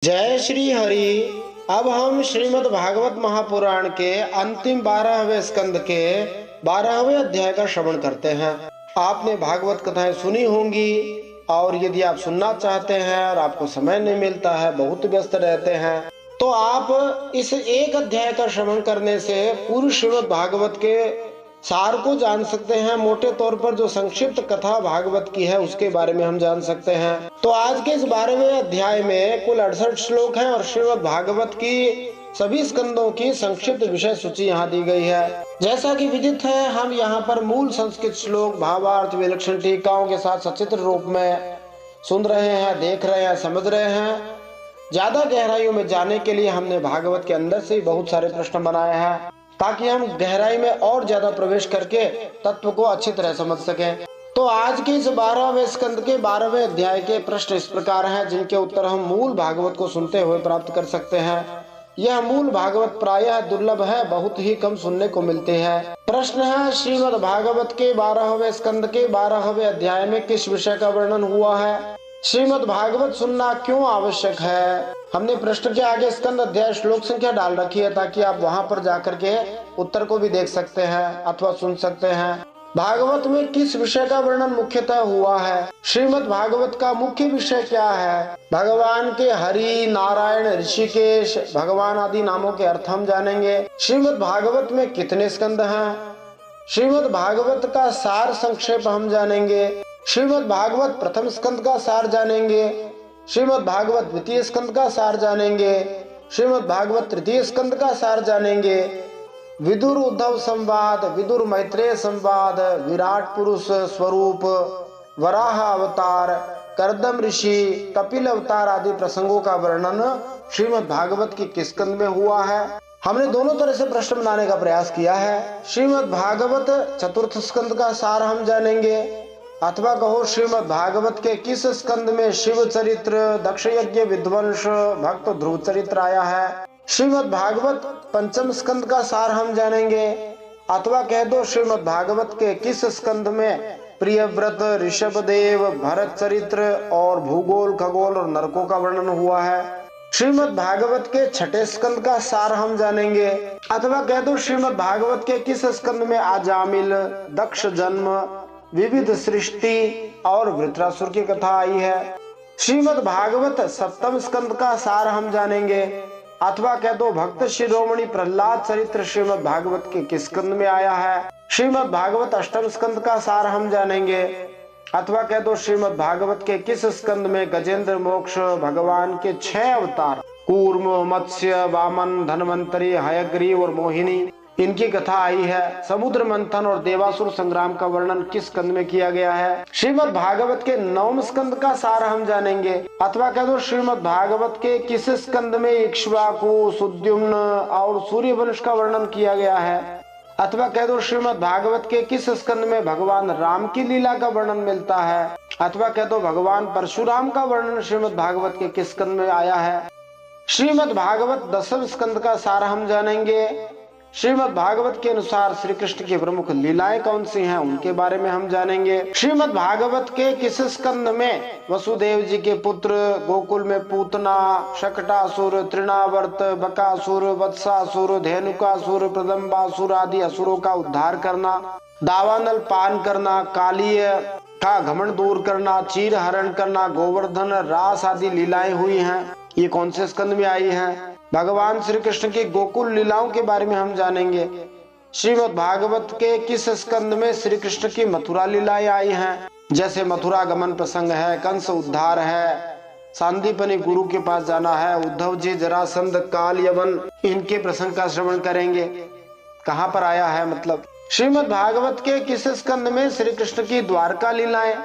जय श्री हरि। अब हम श्रीमद् भागवत महापुराण के अंतिम 12वें स्कंद के 12वें अध्याय का श्रवण करते हैं। आपने भागवत कथाएं सुनी होंगी और यदि आप सुनना चाहते हैं और आपको समय नहीं मिलता है, बहुत व्यस्त रहते हैं, तो आप इस एक अध्याय का श्रवण करने से पूरी श्रीमद् भागवत के सार को जान सकते हैं। मोटे तौर पर जो संक्षिप्त कथा भागवत की है उसके बारे में हम जान सकते हैं। तो आज के इस 12वें अध्याय में कुल 68 श्लोक हैं और श्रीमद् भागवत की सभी स्कंदों की संक्षिप्त विषय सूची यहाँ दी गई है। जैसा कि विदित है, हम यहाँ पर मूल संस्कृत श्लोक, भावार्थ, विलक्षण टीकाओं के साथ सचित्र रूप में सुन रहे हैं, देख रहे हैं, समझ रहे हैं। ज्यादा गहराइयों में जाने के लिए हमने भागवत के अंदर से बहुत सारे प्रश्न बनाए हैं ताकि हम गहराई में और ज्यादा प्रवेश करके तत्व को अच्छी तरह समझ सकें। तो आज के इस 12वें स्कंद के 12वें अध्याय के प्रश्न इस प्रकार हैं, जिनके उत्तर हम मूल भागवत को सुनते हुए प्राप्त कर सकते हैं। यह मूल भागवत प्रायः दुर्लभ है, बहुत ही कम सुनने को मिलते हैं। प्रश्न है, श्रीमद् भागवत के 12वें स्कंद के 12वें अध्याय में किस विषय का वर्णन हुआ है? श्रीमद् भागवत सुनना क्यों आवश्यक है? हमने प्रश्न के आगे स्कंद अध्याय श्लोक संख्या डाल रखी है ताकि आप वहां पर जाकर के उत्तर को भी देख सकते हैं अथवा सुन सकते हैं। भागवत में किस विषय का वर्णन मुख्यतः हुआ है? श्रीमद् भागवत का मुख्य विषय क्या है? भगवान के हरि, नारायण, ऋषिकेश, भगवान आदि नामों के अर्थ हम जानेंगे। श्रीमद् भागवत में कितने स्कंद हैं? श्रीमद् भागवत का सार संक्षेप हम जानेंगे। श्रीमद् भागवत प्रथम स्कंद का सार जानेंगे। श्रीमद् भागवत द्वितीय स्कंद का सार जानेंगे। श्रीमद् भागवत तृतीय स्कंद का सार जानेंगे। विदुर उद्धव संवाद, विदुर मैत्रेय संवाद, विराट पुरुष स्वरूप, वराह अवतार, कर्दम ऋषि, कपिल अवतार आदि प्रसंगों का वर्णन श्रीमद् भागवत की किस स्कंद में हुआ है? हमने दोनों तरह से प्रश्न बनाने का प्रयास किया है। श्रीमद् भागवत चतुर्थ स्कंद का सार हम जानेंगे, अथवा कहो श्रीमद् भागवत के किस स्कंद में शिव चरित्र, दक्ष यज्ञ विध्वंस, भक्त ध्रुव चरित्र आया है? श्रीमद् भागवत पंचम स्कंद का सार हम जानेंगे, अथवा कह दो श्रीमद् भागवत के किस स्कंद में प्रियव्रत, ऋषभदेव, भरत चरित्र और भूगोल, खगोल और नरकों का वर्णन हुआ है? श्रीमद् भागवत के छठे स्कंद का सार हम जानेंगे, अथवा कह दो श्रीमद् भागवत के किस स्कंद में अजामिल, दक्ष जन्म, विविध सृष्टि और वृत्रासुर की कथा आई है? श्रीमद् भागवत सप्तम स्कंद का सार हम जानेंगे, अथवा कह दो भक्त शिरोमणि प्रहलाद चरित्र श्रीमद् भागवत के किस स्कंद में आया है? श्रीमद् भागवत अष्टम स्कंद का सार हम जानेंगे, अथवा कह दो श्रीमद् भागवत के किस स्कंद में गजेंद्र मोक्ष, भगवान के 6 अवतार कूर्म, मत्स्य, वामन, धन्वंतरी, हयग्रीव और मोहिनी, इनकी कथा आई है? समुद्र मंथन और देवासुर संग्राम का वर्णन किस स्कंद में किया गया है? श्रीमद् भागवत के 9वें स्कंद का सार हम जानेंगे, अथवा कह दो श्रीमद् भागवत के किस स्कंद में इक्ष्वाकु, सुद्युम्न और सूर्यवंश का वर्णन किया गया है? अथवा कह दो श्रीमद् भागवत के किस स्कंद में भगवान राम की लीला का वर्णन मिलता है? अथवा कह दो भगवान परशुराम का वर्णन श्रीमद् भागवत के किस स्कंद में आया है? श्रीमद् भागवत 10वें स्कंद का सार हम जानेंगे। श्रीमद् भागवत के अनुसार श्री कृष्ण की प्रमुख लीलाएं कौन सी हैं, उनके बारे में हम जानेंगे। श्रीमद् भागवत के किस स्कंद में वसुदेव जी के पुत्र, गोकुल में पूतना, शकटासुर, तृणावर्त, बकासुर, वत्सासुर, धेनुकासुर, प्रदम्बासुर आदि असुरों का उद्धार करना, दावानल पान करना, कालीय का घमंड दूर करना, चीर हरण करना, गोवर्धन रास आदि लीलाएं हुई हैं, ये कौन से स्कंद में आई हैं? भगवान श्री कृष्ण की गोकुल लीलाओं के बारे में हम जानेंगे। श्रीमद् भागवत के किस स्कंद में श्री कृष्ण की मथुरा लीलाएं आई हैं? जैसे मथुरा गमन प्रसंग है, कंस उद्धार है, सांदीपनि गुरु के पास जाना है, उद्धव जी, जरासंध, काल, यवन, इनके प्रसंग का श्रवण करेंगे। कहाँ पर आया है मतलब? श्रीमद् भागवत के किस स्कंद में श्री कृष्ण की द्वारका लीलाएं,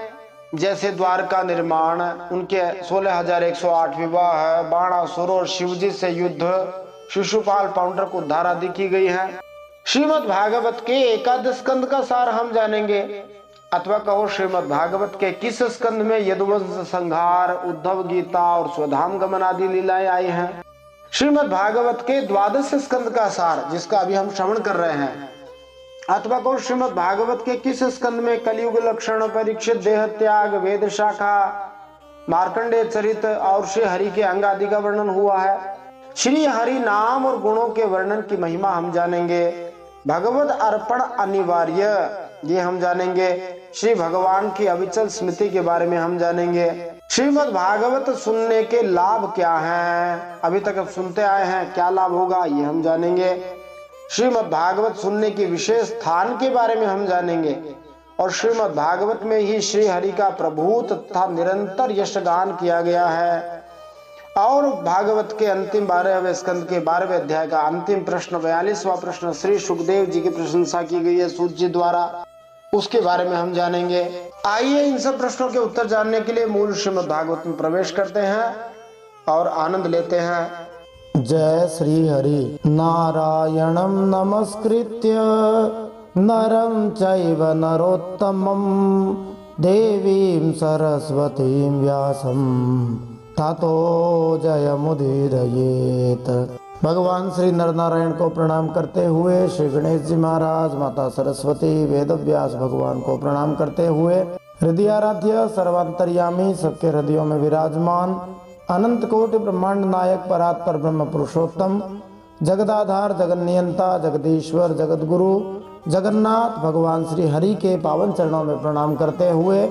जैसे द्वारका निर्माण, उनके 16,108 विवाह, बाणासुर और शिवजी से युद्ध, शिशुपाल पाउंडर को उद्धार आदि की गई है? श्रीमद् भागवत के एकादश स्कंद का सार हम जानेंगे, अथवा कहो श्रीमद् भागवत के किस स्कंद में यदुवंश संहार, उद्धव गीता और स्वधाम गमन आदि लीलाएं आई हैं? श्रीमद् भागवत के 12वें स्कंद का सार, जिसका अभी हम श्रवण कर रहे हैं, अथवा को श्रीमद् भागवत के किस स्कंद में कलयुग लक्षण, परीक्षित, देह त्याग, वेद शाखा, मार्कंडेय चरित और श्री हरि के अंग आदि का वर्णन हुआ है। श्री हरि नाम और गुणों के वर्णन की महिमा हम जानेंगे। भगवत अर्पण अनिवार्य, ये हम जानेंगे। श्री भगवान की अविचल स्मृति के बारे में हम जानेंगे। श्रीमद् भागवत सुनने के लाभ क्या हैं, अभी तक अब सुनते आए हैं, क्या लाभ होगा ये हम जानेंगे। श्रीमद् भागवत सुनने की विशेष स्थान के बारे में हम जानेंगे। और श्रीमद् भागवत में ही श्री हरि का प्रभुत तथा निरंतर यशगान किया गया है। और भागवत के अंतिम 12वें स्कंद के 12वें अध्याय का अंतिम प्रश्न 42वां प्रश्न श्री सुखदेव जी की प्रशंसा की गई है सूत जी द्वारा, उसके बारे में हम जानेंगे। आइए इन सब प्रश्नों के उत्तर जानने के लिए मूल श्रीमद् भागवत में प्रवेश करते हैं और आनंद लेते हैं। जय श्री हरि। नारायणं नमस्कृत्य नरं चैव नरोत्तमं देवीं सरस्वतीं व्यासं ततो जयमुदीरयेत्। भगवान श्री नर नारायण को प्रणाम करते हुए, श्री गणेश जी महाराज, माता सरस्वती, वेद व्यास भगवान को प्रणाम करते हुए, हृदयाराध्य सर्वांतर्यामी सबके हृदयों में विराजमान अनंत कोटि ब्रह्मांड नायक परात्पर ब्रह्म पुरुषोत्तम जगदाधार जगन्नियंता जगदीश्वर जगतगुरु जगन्नाथ भगवान श्री हरि के पावन चरणों में प्रणाम करते हुए,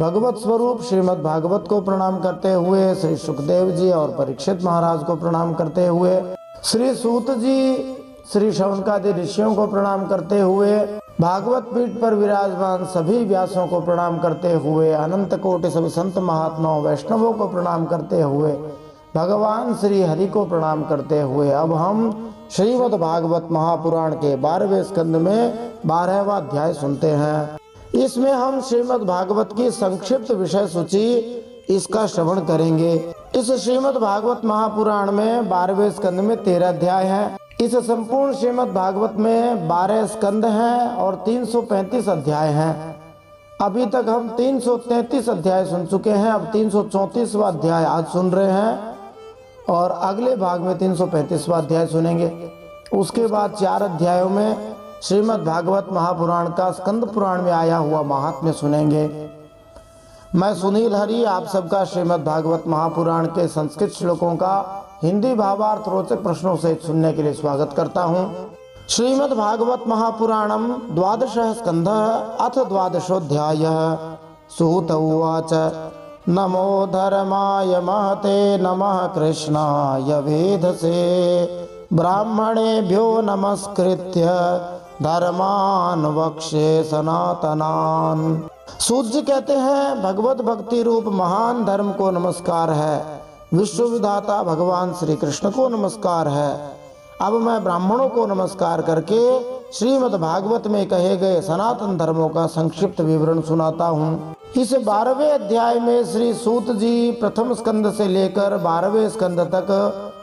भगवत स्वरूप श्रीमद् भागवत को प्रणाम करते हुए, श्री सुखदेव जी और परीक्षित महाराज को प्रणाम करते हुए, श्री सूत जी, श्री शौनकादि ऋषियों को प्रणाम करते हुए, भागवत पीठ पर विराजमान सभी व्यासों को प्रणाम करते हुए, अनंत कोटि सभी संत महात्माओं वैष्णवों को प्रणाम करते हुए, भगवान श्री हरि को प्रणाम करते हुए अब हम श्रीमद् भागवत महापुराण के 12वें स्कंद में 12वां अध्याय सुनते हैं। इसमें हम श्रीमद् भागवत की संक्षिप्त विषय सूची इसका श्रवण करेंगे। इस श्रीमद् भागवत महापुराण में 12वें स्कंद में 13 अध्याय हैं। इस संपूर्ण श्रीमद् भागवत में 12 स्कंद हैं और 335 अध्याय हैं। अभी तक हम 333 अध्याय सुन चुके हैं, अब 334वां अध्याय आज सुन रहे हैं और अगले भाग में 335वां अध्याय सुनेंगे। उसके बाद 4 अध्यायों में श्रीमद् भागवत महापुराण का स्कंद पुराण में आया हुआ महात्म्य सुनेंगे। मैं सुनील हरि आप सबका श्रीमद् भागवत महापुराण के संस्कृत श्लोकों का हिंदी भावार्थ रोचक प्रश्नों से सुनने के लिए स्वागत करता हूँ। श्रीमद् भागवत महापुराणम 12 स्कंध अथ 12अध्यायः। सूत उवाच नमो धर्माय महते नमः कृष्णाय वेधसे ब्राह्मणेभ्यो नमस्कृत्य धर्मान वक्ष्ये सनातनान। सूत जी कहते हैं भगवत भक्ति रूप महान धर्म को नमस्कार है, विश्व विधाता भगवान श्री कृष्ण को नमस्कार है। अब मैं ब्राह्मणों को नमस्कार करके श्रीमद् भागवत में कहे गए सनातन धर्मों का संक्षिप्त विवरण सुनाता हूँ। इस 12वें अध्याय में श्री सूत जी प्रथम स्कंद से लेकर 12वें स्कंद तक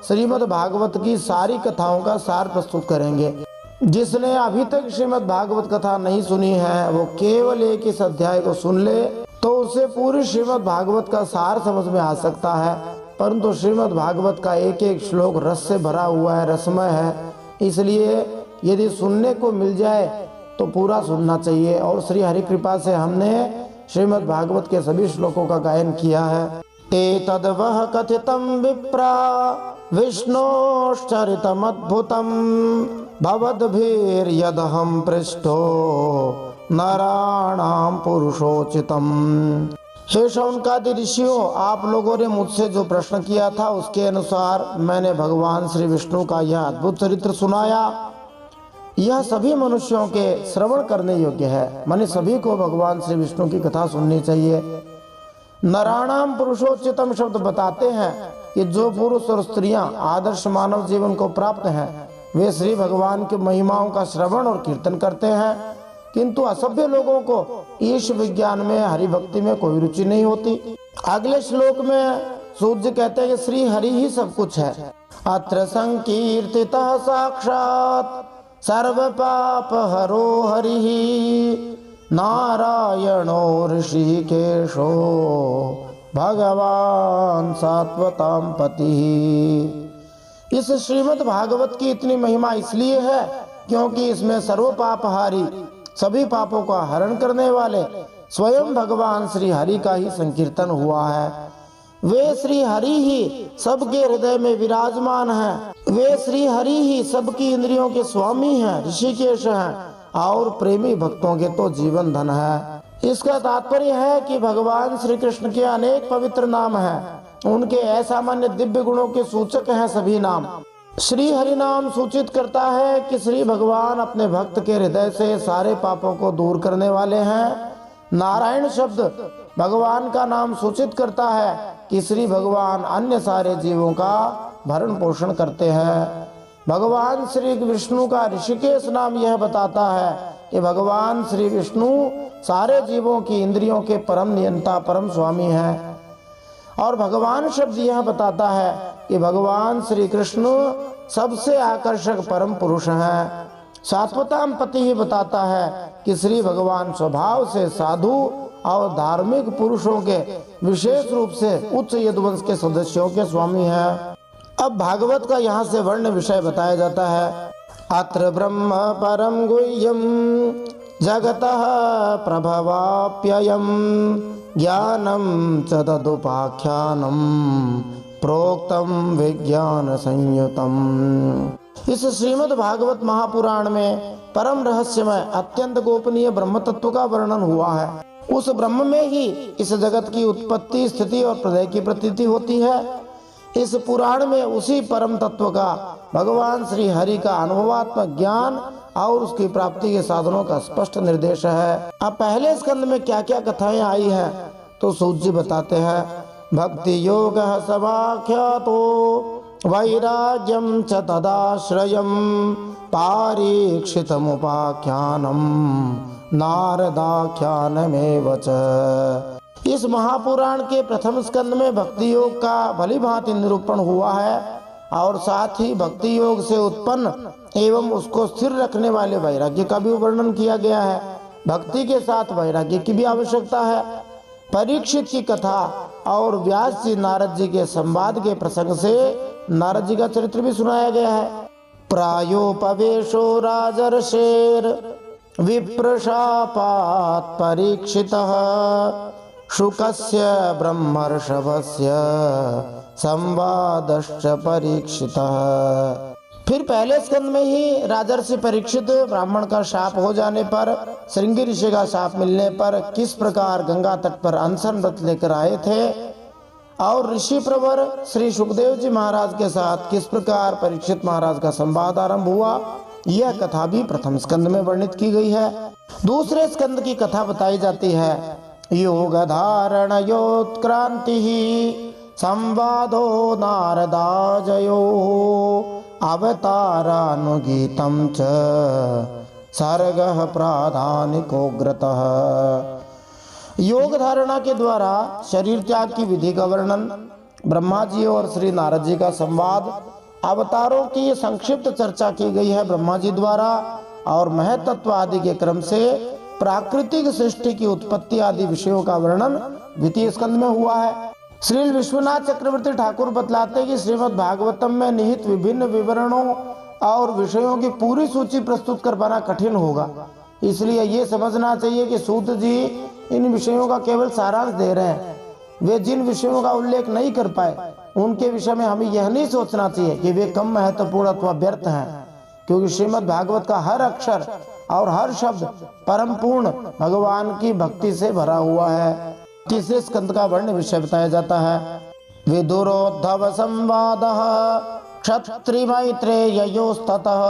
श्रीमद् भागवत की सारी कथाओं का सार प्रस्तुत करेंगे। जिसने अभी तक श्रीमद् भागवत कथा नहीं सुनी है वो केवल एक इस अध्याय को सुन ले तो उसे पूरी श्रीमद् भागवत का सार समझ में आ सकता है। परंतु श्रीमद् भागवत का एक एक श्लोक रस से भरा हुआ है, रसमय है, इसलिए यदि सुनने को मिल जाए तो पूरा सुनना चाहिए। और श्री हरि कृपा से हमने श्रीमद् भागवत के सभी श्लोकों का गायन किया है। एतद् वः कथितं विप्रा विष्णोश्चरितमद्भुतं भवद्भिर्यदहं पृष्ठो नराणां पुरुषोचितम्। हे शौनकादि ऋषियों, आप लोगों ने मुझसे जो प्रश्न किया था उसके अनुसार मैंने भगवान श्री विष्णु का यह अद्भुत चरित्र सुनाया। यह सभी मनुष्यों के श्रवण करने योग्य है, माने सभी को भगवान श्री विष्णु की कथा सुननी चाहिए। नराणाम पुरुषोचितम शब्द बताते हैं कि जो पुरुष और स्त्रियां आदर्श मानव जीवन को प्राप्त हैं वे श्री भगवान की महिमाओं का श्रवण और कीर्तन करते हैं, किंतु असभ्य लोगों को ईश विज्ञान में हरि भक्ति में कोई रुचि नहीं होती। अगले श्लोक में सूत जी कहते हैं कि श्री हरि ही सब कुछ है। अत्र संकीर्तितः साक्षात् सर्व पाप हरो हरि नारायणो ऋषिकेशो भगवान सात्वतां पति। इस श्रीमद् भागवत की इतनी महिमा इसलिए है क्योंकि इसमें सर्व पापहारी, सभी पापों का हरण करने वाले स्वयं भगवान श्री हरि का ही संकीर्तन हुआ है। वे श्री हरि ही सबके हृदय में विराजमान हैं। वे श्री हरि ही सबकी इंद्रियों के स्वामी हैं, ऋषिकेश हैं और प्रेमी भक्तों के तो जीवन धन है। इसका तात्पर्य है कि भगवान श्री कृष्ण के अनेक पवित्र नाम हैं। उनके असामान्य दिव्य गुणों के सूचक हैं सभी नाम। श्री हरि नाम सूचित करता है कि श्री भगवान अपने भक्त के हृदय से सारे पापों को दूर करने वाले हैं। नारायण शब्द भगवान का नाम सूचित करता है कि श्री भगवान अन्य सारे जीवों का भरण पोषण करते हैं। भगवान श्री विष्णु का ऋषिकेश नाम यह बताता है कि भगवान श्री विष्णु सारे जीवों की इंद्रियों के परम नियंता, परम स्वामी हैं। और भगवान शब्द यह बताता है कि भगवान श्री कृष्ण सबसे आकर्षक परम पुरुष हैं। सात्वताम पति ही बताता है कि श्री भगवान स्वभाव से साधु और धार्मिक पुरुषों के विशेष रूप से उच्च यदुवंश के सदस्यों के स्वामी हैं। अब भागवत का यहाँ से वर्ण विषय बताया जाता है। अत्र ब्रह्म परम गुह्यम जगतः प्रभवाप्ययम् ज्ञानम च तदुपाख्यानम प्रोक्तम विज्ञान संयुतम। इस श्रीमद् भागवत महापुराण में परम रहस्यमय अत्यंत गोपनीय ब्रह्म तत्व का वर्णन हुआ है। उस ब्रह्म में ही इस जगत की उत्पत्ति, स्थिति और प्रलय की प्रतीति होती है। इस पुराण में उसी परम तत्व का भगवान श्री हरि का अनुभवात्मक ज्ञान और उसकी प्राप्ति के साधनों का स्पष्ट निर्देश है। अब पहले स्कंद में क्या क्या कथाएं आई हैं तो सूत जी बताते हैं। भक्ति योग समाख्यातो वैराग्यम च तदाश्रयम पारीक्षितमुपाख्यानम नारदाख्यानमेव च। इस महापुराण के प्रथम स्कंद में भक्ति योग का भली भांति निरूपण हुआ है और साथ ही भक्ति योग से उत्पन्न एवं उसको स्थिर रखने वाले वैराग्य का भी वर्णन किया गया है। भक्ति के साथ वैराग्य की भी आवश्यकता है। परीक्षित की कथा और व्यास जी नारद जी के संवाद के प्रसंग से नारद जी का चरित्र भी सुनाया गया है। प्रायोपवेशो राजर्षेर विप्रशापात् परीक्षितः शुकस्य ब्रह्मर्षभस्य संवादश्च परीक्षितः। फिर पहले स्कंद में ही राजर्षि परीक्षित ब्राह्मण का शाप हो जाने पर, श्रृंगी ऋषि का शाप मिलने पर किस प्रकार गंगा तट पर अनशन व्रत लेकर आए थे और ऋषि प्रवर श्री सुखदेव जी महाराज के साथ किस प्रकार परीक्षित महाराज का संवाद आरंभ हुआ, यह कथा भी प्रथम स्कंद में वर्णित की गई है। दूसरे स्कंद की कथा बताई जाती है। योग धारण योत्क्रांति संवादो नारदाजयो अवतारानुगीतम च सर्गः प्राधानिकोग्रतः। योग धारणा के द्वारा शरीर त्याग की विधि का वर्णन, ब्रह्मा जी और श्री नारद जी का संवाद, अवतारों की संक्षिप्त चर्चा की गई है ब्रह्मा जी द्वारा और महतत्व आदि के क्रम से प्राकृतिक सृष्टि की उत्पत्ति आदि विषयों का वर्णन द्वितीय स्कंद में हुआ है। श्री विश्वनाथ चक्रवर्ती ठाकुर बतलाते हैं कि श्रीमद् भागवतम में निहित विभिन्न विवरणों और विषयों की पूरी सूची प्रस्तुत कर पाना कठिन होगा, इसलिए ये समझना चाहिए कि सूत जी इन विषयों का केवल सारांश दे रहे हैं। वे जिन विषयों का उल्लेख नहीं कर पाए उनके विषय में हमें यह नहीं सोचना चाहिए कि वे कम महत्वपूर्ण अथवा व्यर्थ हैं, क्योंकि श्रीमद् भागवत का हर अक्षर और हर शब्द परम पूर्ण भगवान की भक्ति से भरा हुआ है। तीसरे स्कंद का वर्ण विषय बताया जाता है। विदुरोद्धव संवादः क्षत्रि मैत्रेययोस्ततः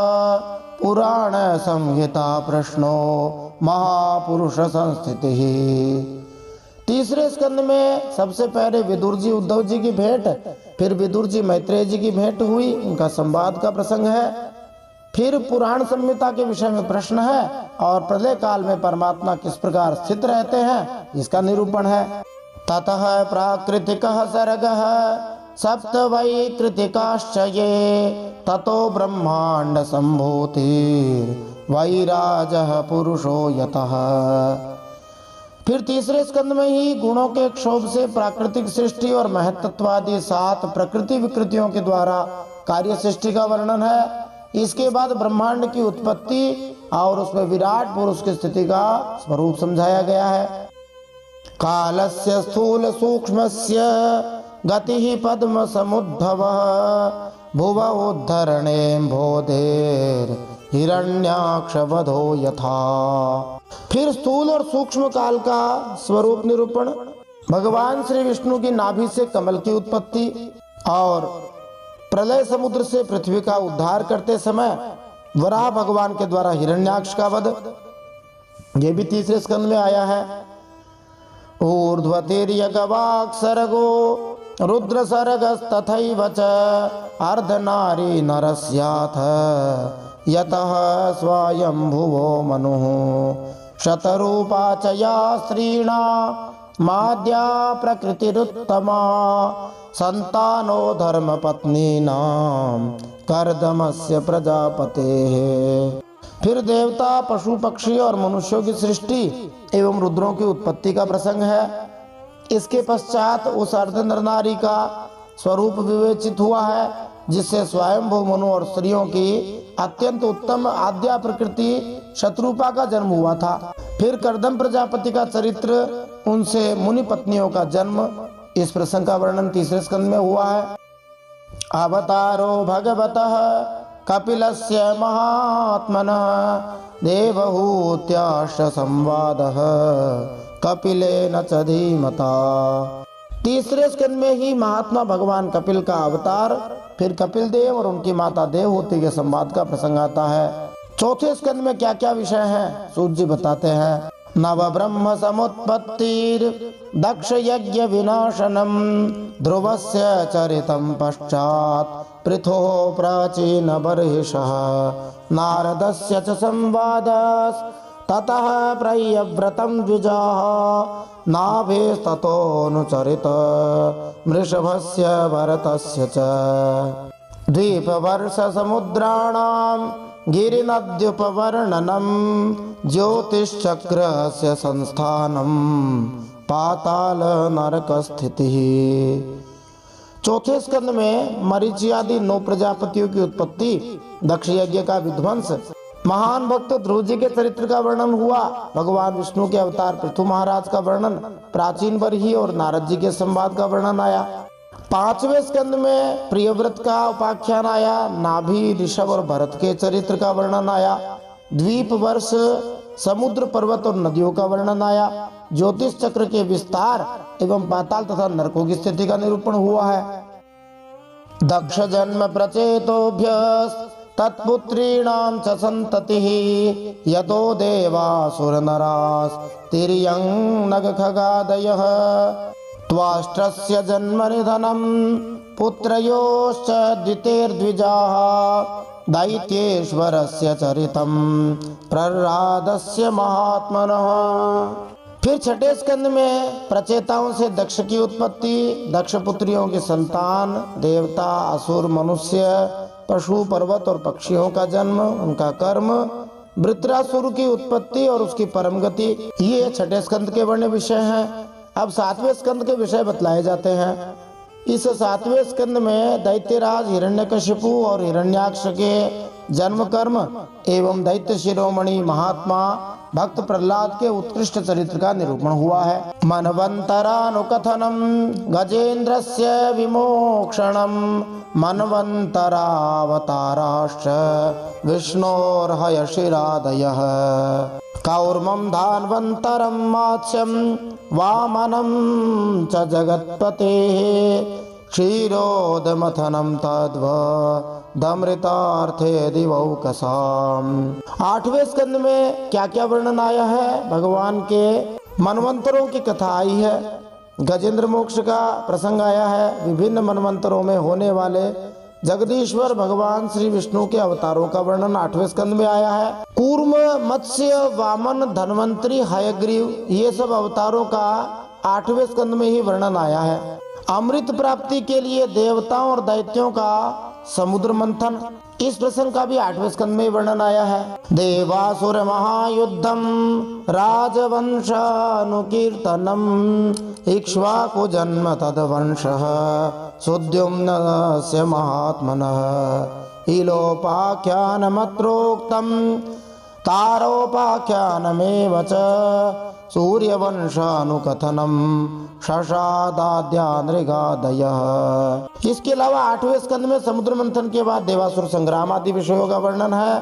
पुराण संहिता प्रश्नो महापुरुष संस्थितिः। तीसरे स्कंद में सबसे पहले विदुर जी उद्धव जी की भेंट, फिर विदुर जी मैत्रेय जी की भेंट हुई, उनका संवाद का प्रसंग है। फिर पुराण संहिता के विषय में प्रश्न है और प्रलय काल में परमात्मा किस प्रकार स्थित रहते हैं इसका निरूपण है। ततः प्राकृतिकः सर्गः सप्त वैकृतिकाश्च ये ततो ब्रह्मांड संभूतिर् वैराजः पुरुषो यतः। फिर तीसरे स्कंद में ही गुणों के क्षोभ से प्राकृतिक सृष्टि और महत्त्वादि 7 प्रकृति विकृतियों के द्वारा कार्य सृष्टि का वर्णन है। इसके बाद ब्रह्मांड की उत्पत्ति और उसमें विराट पुरुष की स्थिति का स्वरूप समझाया गया है। कालस्य स्थूल सूक्ष्मस्य गतिः पद्म समुद्भवः भुव उद्धरणे बोधेर हिरण्याक्षवधो यथा। फिर स्थूल और सूक्ष्म काल का स्वरूप निरूपण, भगवान श्री विष्णु की नाभि से कमल की उत्पत्ति और प्रलय समुद्र से पृथ्वी का उद्धार करते समय वराह भगवान के द्वारा हिरण्याक्ष का वध, ये भी तीसरे स्कंद में आया है। ऊर्ध्वतिर्यगवाक् सर्गो रुद्र सर्गस्तथैव च अर्धनारी नरस्याथ यतः स्वयंभुवो मनुः शतरूपा च या स्त्रीणा माद्या प्रकृतिरुत्तमा संतानो धर्मपत्नीनां कर्दमस्य प्रजापतेः। फिर देवता, पशु पक्षी और मनुष्यों की सृष्टि एवं रुद्रों की उत्पत्ति का प्रसंग है। इसके पश्चात उस अर्ध नर नारी का स्वरूप विवेचित हुआ है जिससे स्वयंभू मनु और स्त्रियों की अत्यंत उत्तम आद्या प्रकृति शत्रुपा का जन्म हुआ था। फिर कर्दम प्रजापति का चरित्र, उनसे मुनि पत्नियों का जन्म, इस प्रसंग का वर्णन तीसरे स्कंद में हुआ है। अवतारो भगवतः कपिलस्य महात्मनः देवहूत्याश्च संवादः कपिलेन च धीमता। तीसरे स्कंद में ही महात्मा भगवान कपिल का अवतार, फिर कपिल देव और उनकी माता देवहूति के संवाद का प्रसंग आता है। चौथे स्कंद में क्या क्या विषय हैं, सूत जी बताते हैं। नव ब्रह्म समुत्पत्तिर दक्ष यज्ञ विनाशनम ध्रुवस्य चरितम पश्चात पृथो प्राचीन बर्हिषः नारदस्य च संवादस् ततः प्रयव्रतं द्विजाः नाभेस्ततोऽनुचरित मृषभस्य भरतस्य च द्वीपवर्ष समुद्राणां गिरिनद्युपवर्णनं ज्योतिश्चक्रस्य संस्थानं पाताल नरक स्थितिः। चौथे स्कंद में मरीचि आदि 9 प्रजापतियों की उत्पत्ति, दक्ष यज्ञ का विध्वंस, महान भक्त ध्रुव जी के चरित्र का वर्णन हुआ, भगवान विष्णु के अवतार पृथु महाराज का वर्णन, प्राचीन बरही और नारद जी के संवाद का वर्णन आया। पांचवें स्कंद में प्रियव्रत का उपाख्यान आया, नाभि, ऋषभ और भरत के चरित्र का वर्णन आया, द्वीप वर्ष, समुद्र, पर्वत और नदियों का वर्णन आया, ज्योतिष चक्र के विस्तार एवं पाताल तथा नरकों की स्थिति का निरूपण हुआ है। दक्ष जन्म प्रचेतोभ्यस् तत्पुत्रीणां च संततिः यतो देवासुर नरास् तिर्यं नग खगादयः त्वाष्ट्रस्य जन्म निधनं पुत्रयोश्च द्वितेर्द्विजाः दैत्येश्वरस्य चरितं प्रह्लादस्य महात्मनः। फिर छठे स्कंद में प्रचेताओं से दक्ष की उत्पत्ति, दक्ष पुत्रियों की संतान, देवता, असुर, मनुष्य, पशु, पर्वत और पक्षियों का जन्म, उनका कर्म, वृत्रासुर की उत्पत्ति और उसकी परम गति, ये छठे स्कंद के वर्ण्य विषय हैं। अब सातवें स्कंद के विषय बतलाए जाते हैं। इस सातवें स्कंद में दैत्यराज हिरण्यकशिपु और हिरण्याक्ष के जन्म कर्म एवं दैत्य शिरोमणि महात्मा भक्त प्रहलाद के उत्कृष्ट चरित्र का निरूपण हुआ है। मनवंतरानुकथनम गजेंद्रस्य विमोक्षणम मनवंतरावताराश्च विष्णोर्हयशिरादयः कौर्मं धान्वन्तरं मात्स्यं वामनं च जगत्पतेः क्षीरोदमथनं तद्वदमृतार्थे दिवौकसाम्। आठवें स्कंद में क्या क्या वर्णन आया है, भगवान के मनवंतरों की कथा आई है, गजेंद्र मोक्ष का प्रसंग आया है, विभिन्न मनवंतरों में होने वाले जगदीश्वर भगवान श्री विष्णु के अवतारों का वर्णन आठवें स्कंद में आया है। कूर्म, मत्स्य, वामन, धन्वंतरी, हयग्रीव, ये सब अवतारों का आठवें स्कंद में ही वर्णन आया है। अमृत प्राप्ति के लिए देवताओं और दैत्यों का समुद्र मंथन, इस प्रसंग का भी आठवें स्कंद में वर्णन आया है। देवासुर महायुद्धम राजवंशानुकीर्तनम इक्ष्वाकु जन्म तद्वंशः सुद्युम्नस्य महात्मनः इलोपाख्यानमत्रोक्तम् तारोपाख्यानमेव च सूर्यवंशानुकथनम् शशादाद्या नृगादयः। इसके अलावा 8वें स्कंद में समुद्र मंथन के बाद देवासुर संग्राम आदि विषयों का वर्णन है।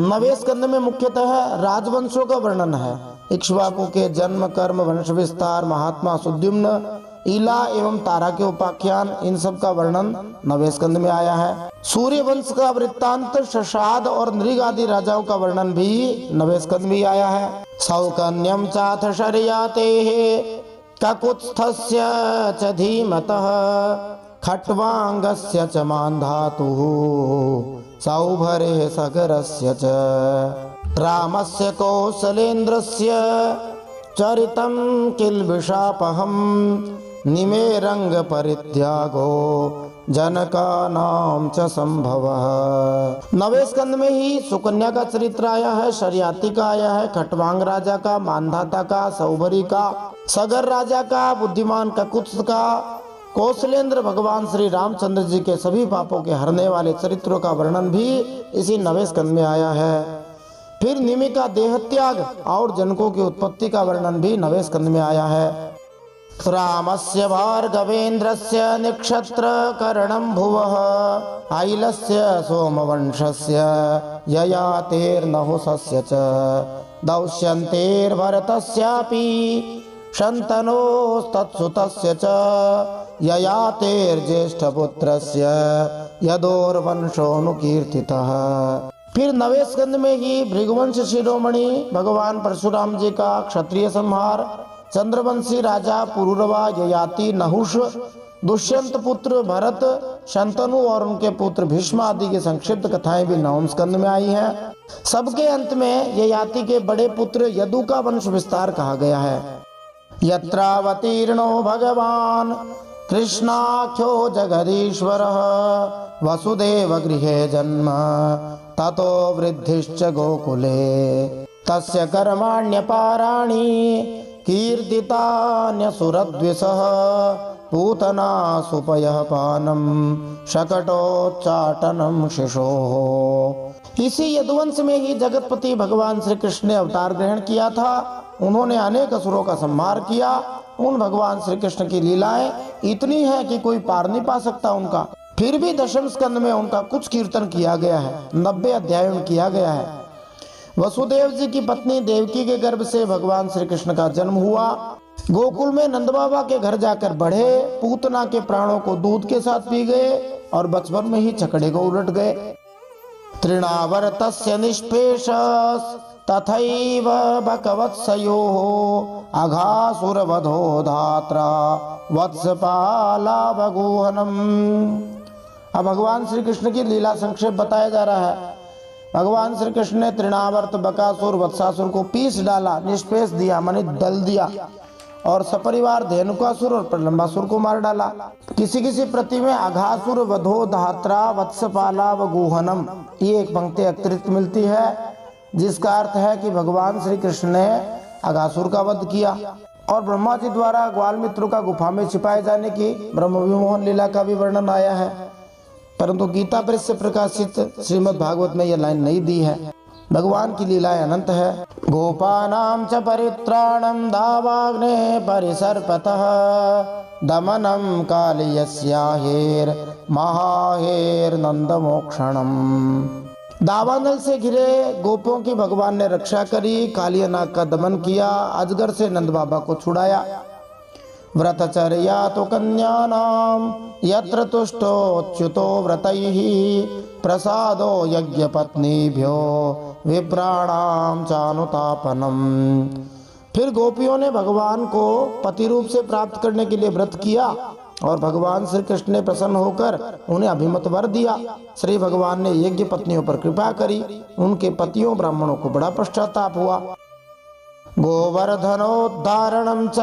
9वें स्कंद में मुख्यतः राजवंशों का वर्णन है। इक्ष्वाकु के जन्म, कर्म, वंश विस्तार, महात्मा सुद्युम्न, इला एवं तारा के उपाख्यान, इन सब का वर्णन 9वें स्कंद में आया है। सूर्य वंश का वृत्तांत, शशाद और नृग आदि राजाओं का वर्णन भी 9वें स्कंद में आया है। सौकन्यम चाथ शर्यातेः ककुत्स्थस्य च धीमतः खट्वांगस्य च मान्धातुः सौभरे सगरस्य च रामस्य कौसलेन्द्रस्य चरितं किल्बिषापहं निमेरंग परित्यागो जनकानां च संभवः। 9वें स्कंद में ही सुकन्या का चरित्र आया है, शर्याती का आया है, खटवांग राजा का, मानधाता का, सौभरी का, सगर राजा का, बुद्धिमान ककुत्स का, कौशलेंद्र भगवान श्री रामचंद्र जी के सभी पापों के हरने वाले चरित्रों का वर्णन भी इसी 9वें स्कंद में आया है। फिर निमि का देह त्याग और जनकों की उत्पत्ति का वर्णन भी 9वें स्कंद में आया है। रामस्य भार्गवेन्द्रस्य नक्षत्र करणं भुवः ऐलस्य सोमवंशस्य ययातेर्नहुसस्य च दौश्यन्तेर्भरतस्यापि शन्तनोस्तत्सुतस्य च ययातेर्ज्येष्ठपुत्रस्य यदोर्वंशोऽनुकीर्तितः। फिर 9वें स्कंद में ही भृगुवंश शिरोमणि भगवान परशुराम जी का क्षत्रिय संहार, चंद्रवंशी राजा पुरुरवा, ययाति, नहुष, दुष्यंत पुत्र भरत, शंतनु और उनके पुत्र भीष्म आदि की संक्षिप्त कथाएं भी 9वें स्कंद में आई हैं। सबके अंत में ययाति के बड़े पुत्र यदु का वंश विस्तार कहा गया है। यत्रावतीर्णो भगवान कृष्णाख्यो जगदीश्वरः वसुदेव गृहे जन्म ततो वृद्धिश्च गोकुले तस्य कर्माण्यपाराणि कीर्तितान्यसुरद्विषः पूतना सुपयः पानम शकटोच्चाटनम शिशोः। इसी यदुवंश में ही जगतपति भगवान श्री कृष्ण ने अवतार ग्रहण किया था। उन्होंने अनेक असुरों का संहार किया। उन भगवान श्री कृष्ण की लीलाएं इतनी है कि कोई पार नहीं पा सकता उनका। फिर भी 10वें स्कंद में उनका कुछ कीर्तन किया गया है, 90 अध्यायों में किया गया है। वसुदेव जी की पत्नी देवकी के गर्भ से भगवान श्री कृष्ण का जन्म हुआ। गोकुल में नंद बाबा के घर जाकर बढ़े, पूतना के प्राणों को दूध के साथ पी गए और बचपन में ही छकड़े को उलट गए। तृणावर्तस्य निष्पेषस् तथैव बकवत्सयोः अघासुरवधो धात्रा वत्सपालावगोहनम्। अब भगवान श्री कृष्ण की लीला संक्षेप बताया जा रहा है। भगवान श्री कृष्ण ने तृणावर्त, बकासुर, वत्सासुर को पीस डाला, निष्पेष दिया माने दल दिया, और सपरिवार धेनुकासुर और प्रलंबासुर को मार डाला। किसी किसी प्रति में अघासुर वधो धात्रा वत्सपाला व गुहनम, ये एक पंक्ति अतिरिक्त मिलती है जिसका अर्थ है कि भगवान श्री कृष्ण ने अघासुर का वध किया। और ब्रह्मा जी द्वारा ग्वाल मित्रों का गुफा में छिपाए जाने की ब्रह्म विमोहन लीला का भी वर्णन आया है, परंतु गीता प्रेस से प्रकाशित श्रीमद् भागवत में यह लाइन नहीं दी है। भगवान की लीलाएं अनंत है। गोपानां च परित्राणं दावाग्ने परिसर्पतः दमनं कालियस्याहेर महाहेर नंदमोक्षणम्। दावानल से घिरे गोपों की भगवान ने रक्षा करी, कालिया नाग का दमन किया, अजगर से नंद बाबा को छुड़ाया। व्रतचर्या तो कन्यानाम यत्र तुष्टोच्युतो व्रतैः प्रसादो यज्ञ पत्नीभ्यो विप्राणाम चानुतापनम। फिर गोपियों ने भगवान को पति रूप से प्राप्त करने के लिए व्रत किया और भगवान श्री कृष्ण ने प्रसन्न होकर उन्हें अभिमत वर दिया। श्री भगवान ने यज्ञ पत्नियों पर कृपा करी, उनके पतियों ब्राह्मणों को बड़ा पश्चाताप हुआ। गोवर्धनोद्धारणं च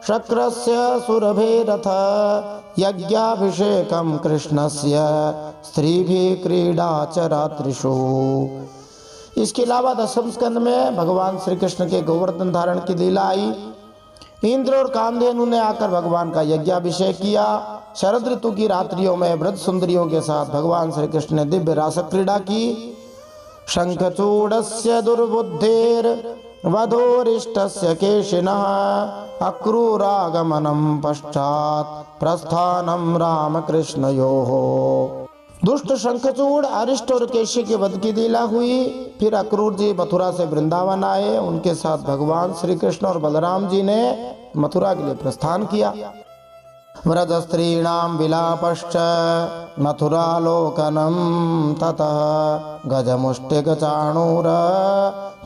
शक्रस्य सुरभेरथ यज्ञाभिषेकं कृष्णस्य स्त्रीभिः क्रीडा च रात्रिषु। इसके अलावा 10वें स्कंद में भगवान श्री कृष्ण के गोवर्धन धारण की लीला आई। इंद्र और कामधेनु ने आकर भगवान का यज्ञाभिषेक किया। शरद ऋतु की रात्रियों में व्रत सुंदरियों के साथ भगवान श्री कृष्ण ने दिव्य रास क्रीड़ा की। शंखचूडस्य दुर्बुद्धेर वधोरिष्टस्य केशिनः अक्रूरागमनं पश्चात प्रस्थानं रामकृष्णयोः। दुष्ट शंखचूड़, अरिष्ट और केशी के वध की लीला हुई। फिर अक्रूर जी मथुरा से वृंदावन आए। उनके साथ भगवान श्री कृष्ण और बलराम जी ने मथुरा के लिए प्रस्थान किया। व्रज स्त्रीणाम विलापश्च मथुरालोकनम ततः गजमुष्टिक चाणूर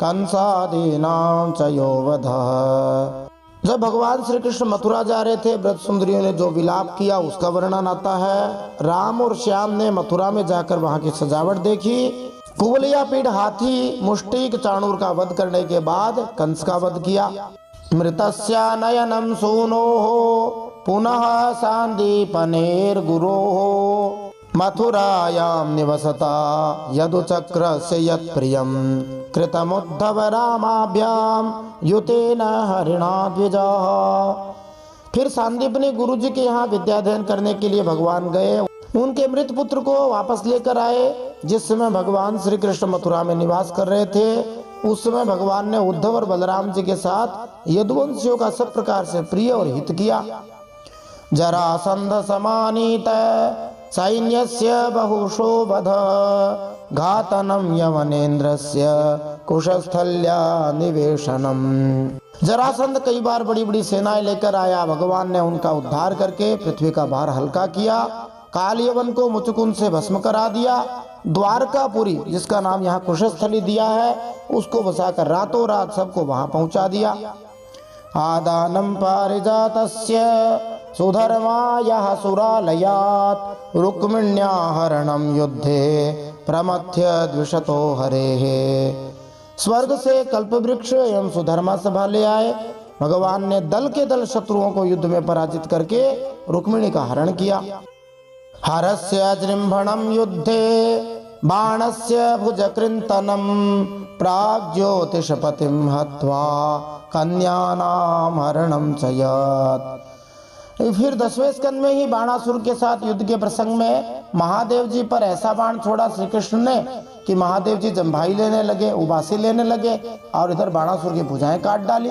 कंसादीनां च यो वधः। जब भगवान श्री कृष्ण मथुरा जा रहे थे, व्रज सुंदरियों ने जो विलाप किया उसका वर्णन आता है। राम और श्याम ने मथुरा में जाकर वहां की सजावट देखी। कुवलिया पीठ हाथी मुष्टिक चाणूर का वध करने के बाद कंस का वध किया। मृतस्य नयनम सूनोः पुनः सांदीपनेर गुरोः मथुरायां निवसता यदुचक्रस्य यत्प्रियं कृतमुद्धव रामाभ्याम युतेन हरिणा द्विजाः। फिर सांदीपनी गुरु जी के यहाँ विद्याध्ययन करने के लिए भगवान गए। उनके मृत पुत्र को वापस लेकर आए। जिस समय भगवान श्री कृष्ण मथुरा में निवास कर रहे थे, उस समय भगवान ने उद्धव और बलराम जी के साथ यदुवंशियों का सब प्रकार से प्रिय और हित किया। जरासंध समानीत सैन्यस्य बहुशो वध घातनम यवनेन्द्रस्य कुशस्थल्या निवेशनम। जरासंध कई बार बड़ी बड़ी सेनाएं लेकर आया। भगवान ने उनका उद्धार करके पृथ्वी का भार हल्का किया। कालियवन को मुचकुंद से भस्म करा दिया। द्वारकापुरी, जिसका नाम यहाँ कुशस्थली दिया है, उसको बसाकर रातों रात सबको वहां पहुंचा दिया। आदानं पारिजातस्य सुधर्मायः सुरालयात् रुक्मिण्या हरणं युद्धे प्रमथ्य द्विषतो हरेः। स्वर्ग से कल्पवृक्ष एवं सुधर्मा सभा ले आए। भगवान ने दल के दल शत्रुओं को युद्ध में पराजित करके रुक्मिणी का हरण किया। हरस्य जृंभणं युद्धे बाणस्य भुजकृन्तनं प्राग्ज्योतिषपतिं हत्वा कन्यानां हरणं च यत्। फिर 10वें स्कंद में ही बाणासुर के साथ युद्ध के प्रसंग में महादेव जी पर ऐसा बाण छोड़ा श्री कृष्ण ने कि महादेव जी जम्भाई लेने लगे, उबासी लेने लगे और इधर बाणासुर की भुजाएं काट डाली।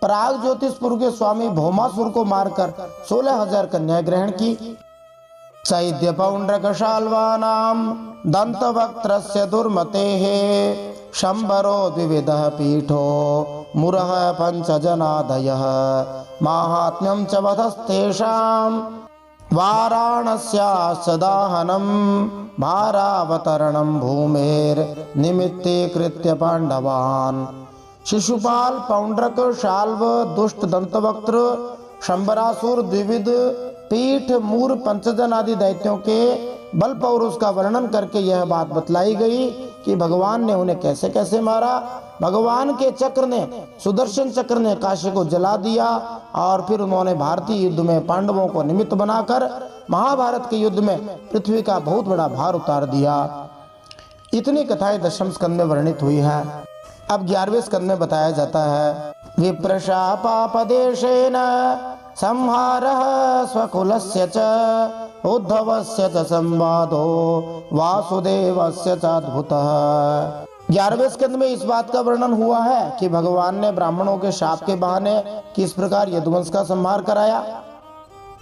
प्राग ज्योतिषपुर के स्वामी भौमासुर को मारकर 16,000 कन्याएं ग्रहण की। चैद्य पौंड्रकशाल्वानां दंतवक्त्रस्य दुर्मतेः शंबरो द्विविधः पीठो मुरः पंचजनादयः माहात्म्यं च वधस्तेषां वाराणस्याश्च दाहनं भारावतरणं भूमेर निमित्तीकृत्य पांडवान्। शिशुपाल, पौंड्रक, शाल्व, दुष्ट दंतवक्त्र, शंबरासुर, द्विविध पीठ, मूर, पंचजन आदि दैत्यों के बल पौरुष का वर्णन करके यह बात बतलाई गई कि भगवान ने उन्हें कैसे कैसे मारा। भगवान के चक्र ने, सुदर्शन चक्र ने काशी को जला दिया और फिर उन्होंने भारतीय युद्ध में पांडवों को निमित्त बनाकर महाभारत के युद्ध में पृथ्वी का बहुत बड़ा भार उतार दिया। इतनी कथाएं 10वें स्कंद में वर्णित हुई है। अब 11वें स्कंद में बताया जाता है विप्रशापापदेशेन संहारः स्वकुलस्य च उद्धवस्य च संवादो वासुदेवस्य च अद्भुतः। 11वें स्कंद में इस बात का वर्णन हुआ है कि भगवान ने ब्राह्मणों के शाप के बहाने किस प्रकार यदुवंश का संहार कराया।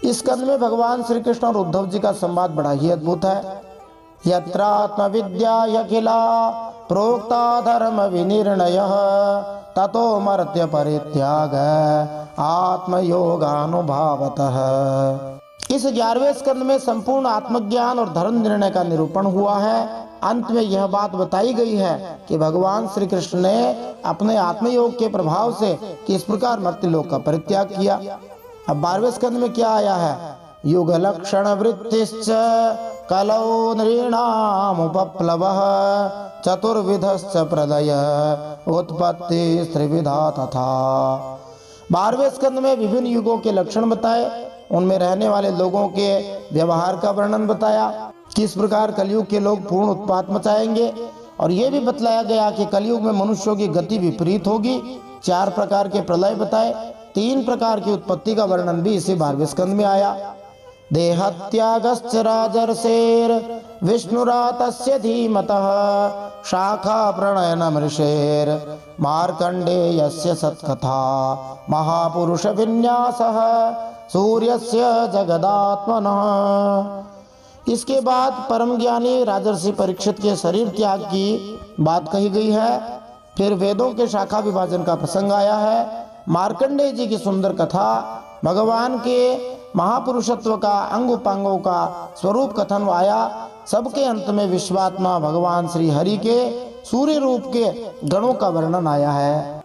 इस स्कंद में भगवान श्री कृष्ण और उद्धव जी का संवाद बड़ा ही अद्भुत है। यत्रात्म विद्या यखिला प्रोक्ता धर्म विनिर्णयः ततो मर्त्य परित्याग आत्मयोगानुभावतः। इस 11वें स्कंद में संपूर्ण आत्मज्ञान और धर्म निर्णय का निरूपण हुआ है। अंत में यह बात बताई गई है कि भगवान श्री कृष्ण ने अपने आत्मयोग के प्रभाव से किस प्रकार मर्त्यलोक का परित्याग किया। अब 12वें स्कंद में क्या आया है? युग लक्षण वृत्तिश्च कलौ नृणामुपप्लवः चतुर्विधश्च प्रलय उत्पत्ति त्रिविधा तथा। 12वें स्कंद में विभिन्न युगों के लक्षण बताए, उनमें रहने वाले लोगों के व्यवहार का वर्णन बताया, किस प्रकार कलयुग के लोग पूर्ण उत्पात मचाएंगे, और यह भी बतलाया गया कि कलयुग में मनुष्यों की गति विपरीत होगी। 4 प्रकार के प्रलय बताए, 3 प्रकार की उत्पत्ति का वर्णन भी इसी 12वें स्कंद में आया। देहत्यागश्च राजर्षेर् विष्णुरातस्य धीमतः शाखा प्रणयनमृषेर् मार्कण्डेयस्य सत्कथा महापुरुष विन्यासः सूर्यस्य जगदात्मनः। इसके बाद परम ज्ञानी राजर्षि परीक्षित के शरीर त्याग की बात कही गई है। फिर वेदों के शाखा विभाजन का प्रसंग आया है। मार्कंडेय जी की सुंदर कथा, भगवान के महापुरुषत्व का, अंग उपांगों का स्वरूप कथन आया। सबके अंत में विश्वात्मा भगवान श्री हरि के सूर्य रूप के गणों का वर्णन आया है।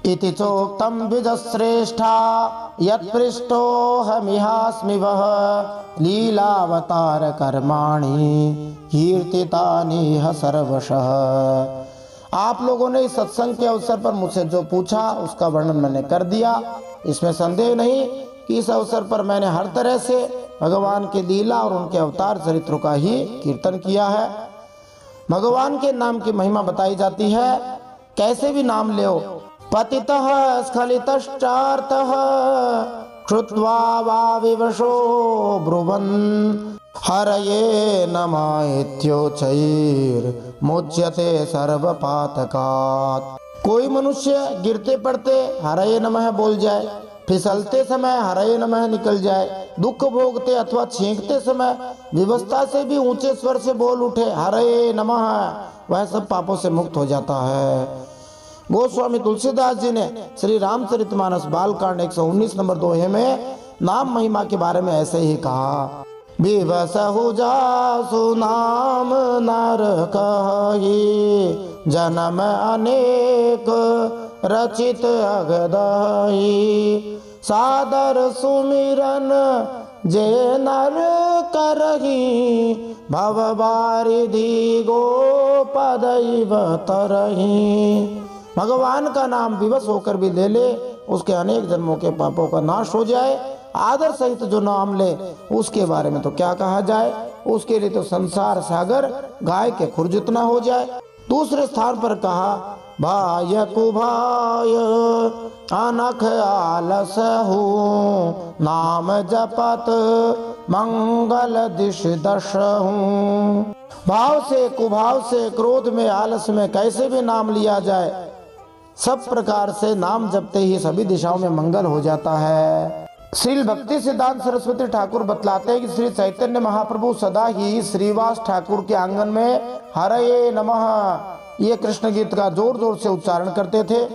इति चोक्तम द्विजश्रेष्ठा यत्पृष्टोऽहमिहास्मि वः लीलावतार कर्माणि कीर्तितानि सर्वशः। आप लोगों ने इस सत्संग के अवसर पर मुझसे जो पूछा उसका वर्णन मैंने कर दिया। इसमें संदेह नहीं कि इस अवसर पर मैंने हर तरह से भगवान के लीला और उनके अवतार चरित्रों का ही कीर्तन किया है। भगवान के नाम की महिमा बताई जाती है। कैसे भी नाम ले, पतितः स्खलितश्चार्थः श्रुत्वा वा विवशो ब्रुवन् हरये नमः इत्योच्चैर्मुच्यते सर्वपातकात्। कोई मनुष्य गिरते पड़ते हरये नमः बोल जाए, फिसलते समय हरये नमः निकल जाए, दुख भोगते अथवा छींकते समय विवस्था से भी ऊंचे स्वर से बोल उठे हरये नमः, वह सब पापों से मुक्त हो जाता है। गोस्वामी तुलसीदास जी ने श्री रामचरितमानस बालकांड 119 नंबर दोहे में नाम महिमा के बारे में ऐसे ही कहा। विवसहु जासु नाम नर कहि जन्म अनेक रचित अगदहि सादर सुमिरन जे नर करहि भव बारिधि गोपदैव तरहि। भगवान का नाम विवश होकर भी ले ले, उसके अनेक जन्मों के पापों का नाश हो जाए। आदर सहित जो नाम ले उसके बारे में तो क्या कहा जाए, उसके लिए तो संसार सागर गाय के खुर जितना हो जाए। दूसरे स्थान पर कहा भाय कुभाय अनख आलस हूँ नाम जपत मंगल दिश दश हूँ। भाव से, कुभाव से, क्रोध में, आलस में कैसे भी नाम लिया जाए, सब प्रकार से नाम जपते ही सभी दिशाओं में मंगल हो जाता है। श्री भक्ति सिद्धांत सरस्वती ठाकुर बतलाते हैं कि श्री चैतन्य महाप्रभु सदा ही श्रीवास ठाकुर के आंगन में हरये नमः ये कृष्ण गीत का जोर जोर से उच्चारण करते थे।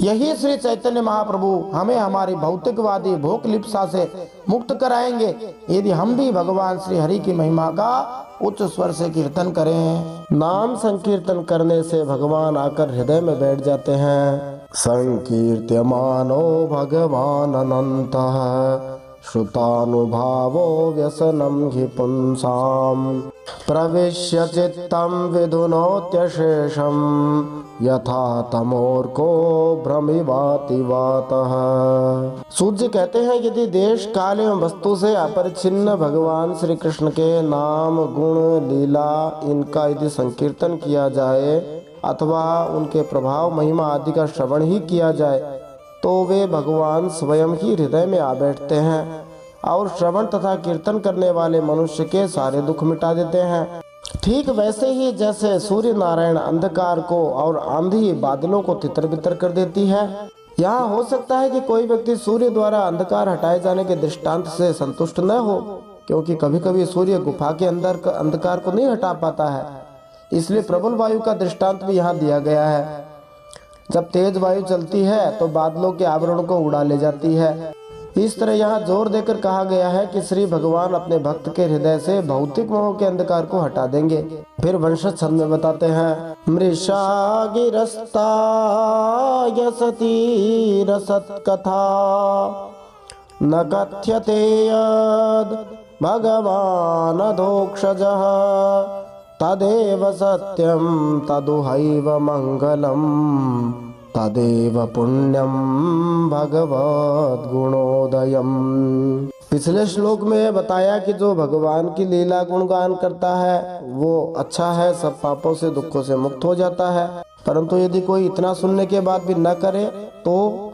यही श्री चैतन्य महाप्रभु हमें हमारी भौतिकवादी भोग लिप्सा से मुक्त कराएंगे यदि हम भी भगवान श्री हरि की महिमा का उच्च स्वर से कीर्तन करें। नाम संकीर्तन करने से भगवान आकर हृदय में बैठ जाते हैं। संकीर्त्यमानो भगवान अनंतः श्रुतानुभावो व्यसनं हि पुंसाम् प्रविश्य चित्तं विधुनोत्यशेषं यथा तमोर्को भ्रमिवाति वातः। सूर्य कहते हैं यदि देश काल एवं वस्तु से अपरिच्छिन्न भगवान श्री कृष्ण के नाम गुण लीला इनका यदि संकीर्तन किया जाए अथवा उनके प्रभाव महिमा आदि का श्रवण ही किया जाए तो वे भगवान स्वयं ही हृदय में आ बैठते हैं और श्रवण तथा कीर्तन करने वाले मनुष्य के सारे दुख मिटा देते हैं। ठीक वैसे ही जैसे सूर्य नारायण अंधकार को और आंधी बादलों को तितर बितर कर देती है। यहाँ हो सकता है कि कोई व्यक्ति सूर्य द्वारा अंधकार हटाए जाने के दृष्टांत से संतुष्ट न हो, क्योंकि कभी कभी सूर्य गुफा के अंदर अंधकार को नहीं हटा पाता है, इसलिए प्रबल वायु का दृष्टांत भी यहाँ दिया गया है। जब तेज वायु चलती है तो बादलों के आवरण को उड़ा ले जाती है। इस तरह यहाँ जोर देकर कहा गया है कि श्री भगवान अपने भक्त के हृदय से भौतिक मोह के अंधकार को हटा देंगे। फिर वंशज छंद में बताते हैं मृषा गिरस्ता यसती रसत कथा न कथ्यते यद भगवान अधोक्षजः तदेव सत्यम तदुहैव मंगलम तदेव पुण्यम भगवद गुणोदयम। पिछले श्लोक में बताया कि जो भगवान की लीला गुणगान करता है वो अच्छा है, सब पापों से दुखों से मुक्त हो जाता है। परंतु यदि कोई इतना सुनने के बाद भी न करे तो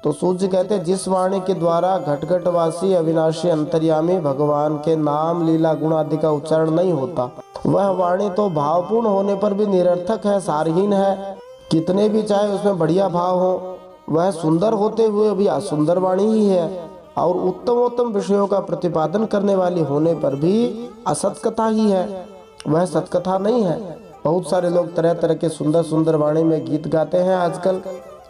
तो सूर्य कहते हैं जिस वाणी के द्वारा घटघटवासी अविनाशी अंतर्यामी भगवान के नाम लीला गुण आदि का उच्चारण नहीं होता, वह वाणी तो भावपूर्ण होने पर भी निरर्थक है, सारहीन है। कितने भी चाहे उसमें बढ़िया भाव हो, वह सुंदर होते हुए भी असुंदर वाणी ही है। और उत्तम विषयों का प्रतिपादन करने वाली होने पर भी असत कथा ही है, वह सतकथा नहीं है। बहुत सारे लोग तरह तरह के सुंदर वाणी में गीत गाते हैं आजकल,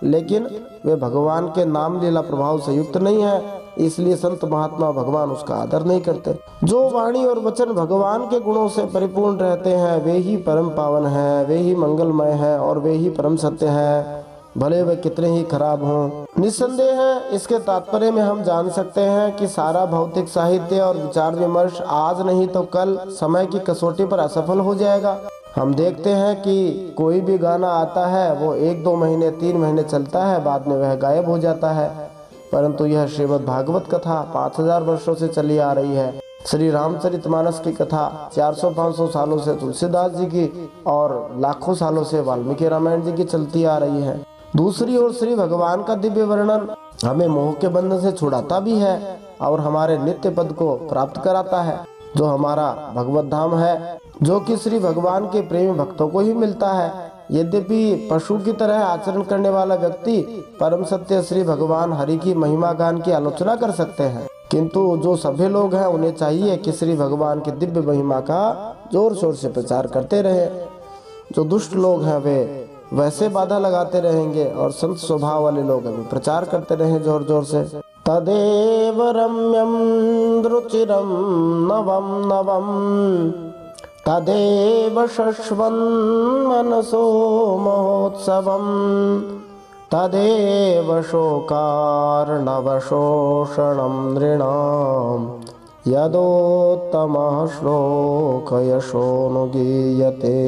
लेकिन वे भगवान के नाम लीला प्रभाव से युक्त नहीं है, इसलिए संत महात्मा भगवान उसका आदर नहीं करते। जो वाणी और वचन भगवान के गुणों से परिपूर्ण रहते हैं वे ही परम पावन हैं, वे ही मंगलमय हैं और वे ही परम सत्य हैं, भले वे कितने ही खराब हों। निस्संदेह है इसके तात्पर्य में हम जान सकते हैं कि सारा भौतिक साहित्य और विचार विमर्श आज नहीं तो कल समय की कसौटी पर असफल हो जाएगा। हम देखते हैं कि कोई भी गाना आता है वो 1-2 महीने 3 महीने चलता है, बाद में वह गायब हो जाता है। परंतु यह श्रीमद् भागवत कथा 5000 वर्षों से चली आ रही है। श्री रामचरितमानस की कथा 400-500 सालों से तुलसीदास जी की और लाखों सालों से वाल्मीकि रामायण जी की चलती आ रही है। दूसरी ओर श्री भगवान का दिव्य वर्णन हमें मोह के बंधन से छुड़ाता भी है और हमारे नित्य पद को प्राप्त कराता है, जो हमारा भगवत धाम है, जो कि श्री भगवान के प्रेमी भक्तों को ही मिलता है। यद्यपि पशु की तरह आचरण करने वाला व्यक्ति परम सत्य श्री भगवान हरि की महिमा गान की आलोचना कर सकते हैं, किंतु जो सभ्य लोग हैं उन्हें चाहिए कि श्री भगवान की दिव्य महिमा का जोर शोर से प्रचार करते रहे। जो दुष्ट लोग हैं वे वैसे बाधा लगाते रहेंगे और संत स्वभाव वाले लोग अभी प्रचार करते रहे जोर जोर से। तदेव रम्यम रुचिरम नवम नवम तदेव शश्वन् मनसो महोत्सवम तदेव शोकार्णव शोषणं नृणां यदोत्तमः श्लोक यशोनुगीयते।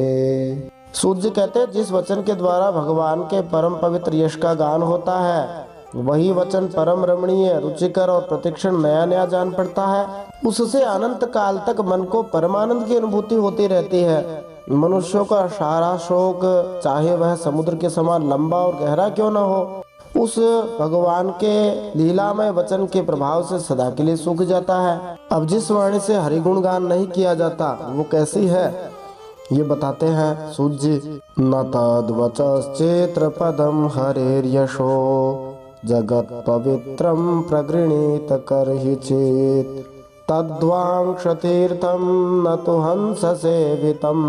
सूर्य कहते हैं जिस वचन के द्वारा भगवान के परम पवित्र यश का गान होता है वही वचन परम रमणीय, रुचिकर और प्रतिक्षण नया नया जान पड़ता है। उससे अनंत काल तक मन को परमानंद की अनुभूति होती रहती है। मनुष्यों का सारा शोक चाहे वह समुद्र के समान लंबा और गहरा क्यों न हो, उस भगवान के लीलामय वचन के प्रभाव से सदा के लिए सूख जाता है। अब जिस वाणी से हरिगुण गान नहीं किया जाता वो कैसी है ये बताते हैं सूर्य। न तद्वचश्चेत्र पदम हरेर्यशो जगत पवित्रम प्रगृणीत करहि चेत तद्वांश तीर्थम न तो हंस सेवितम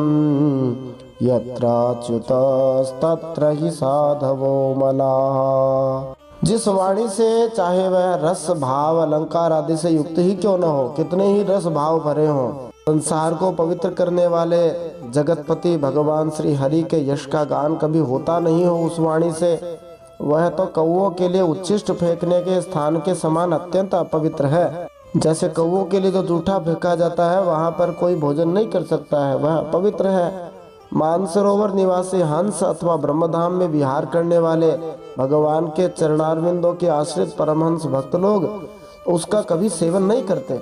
यत्राच्युतस्तत्र ही साधवो मलाः। जिस वाणी से चाहे वह रस भाव अलंकार आदि से युक्त ही क्यों न हो, कितने ही रस भाव भरे हों, संसार को पवित्र करने वाले जगतपति भगवान श्री हरि के यश का गान कभी होता नहीं हो उस वाणी से, वह तो कौओं के लिए उच्छिष्ट फेंकने के स्थान के समान अत्यंत अपवित्र है। जैसे कौओं के लिए जो जूठा फेंका जाता है वहां पर कोई भोजन नहीं कर सकता है, वह अपवित्र है। मानसरोवर निवासी हंस अथवा ब्रह्मधाम में विहार करने वाले भगवान के चरणारविंदों के आश्रित परमहंस भक्त लोग उसका कभी सेवन नहीं करते।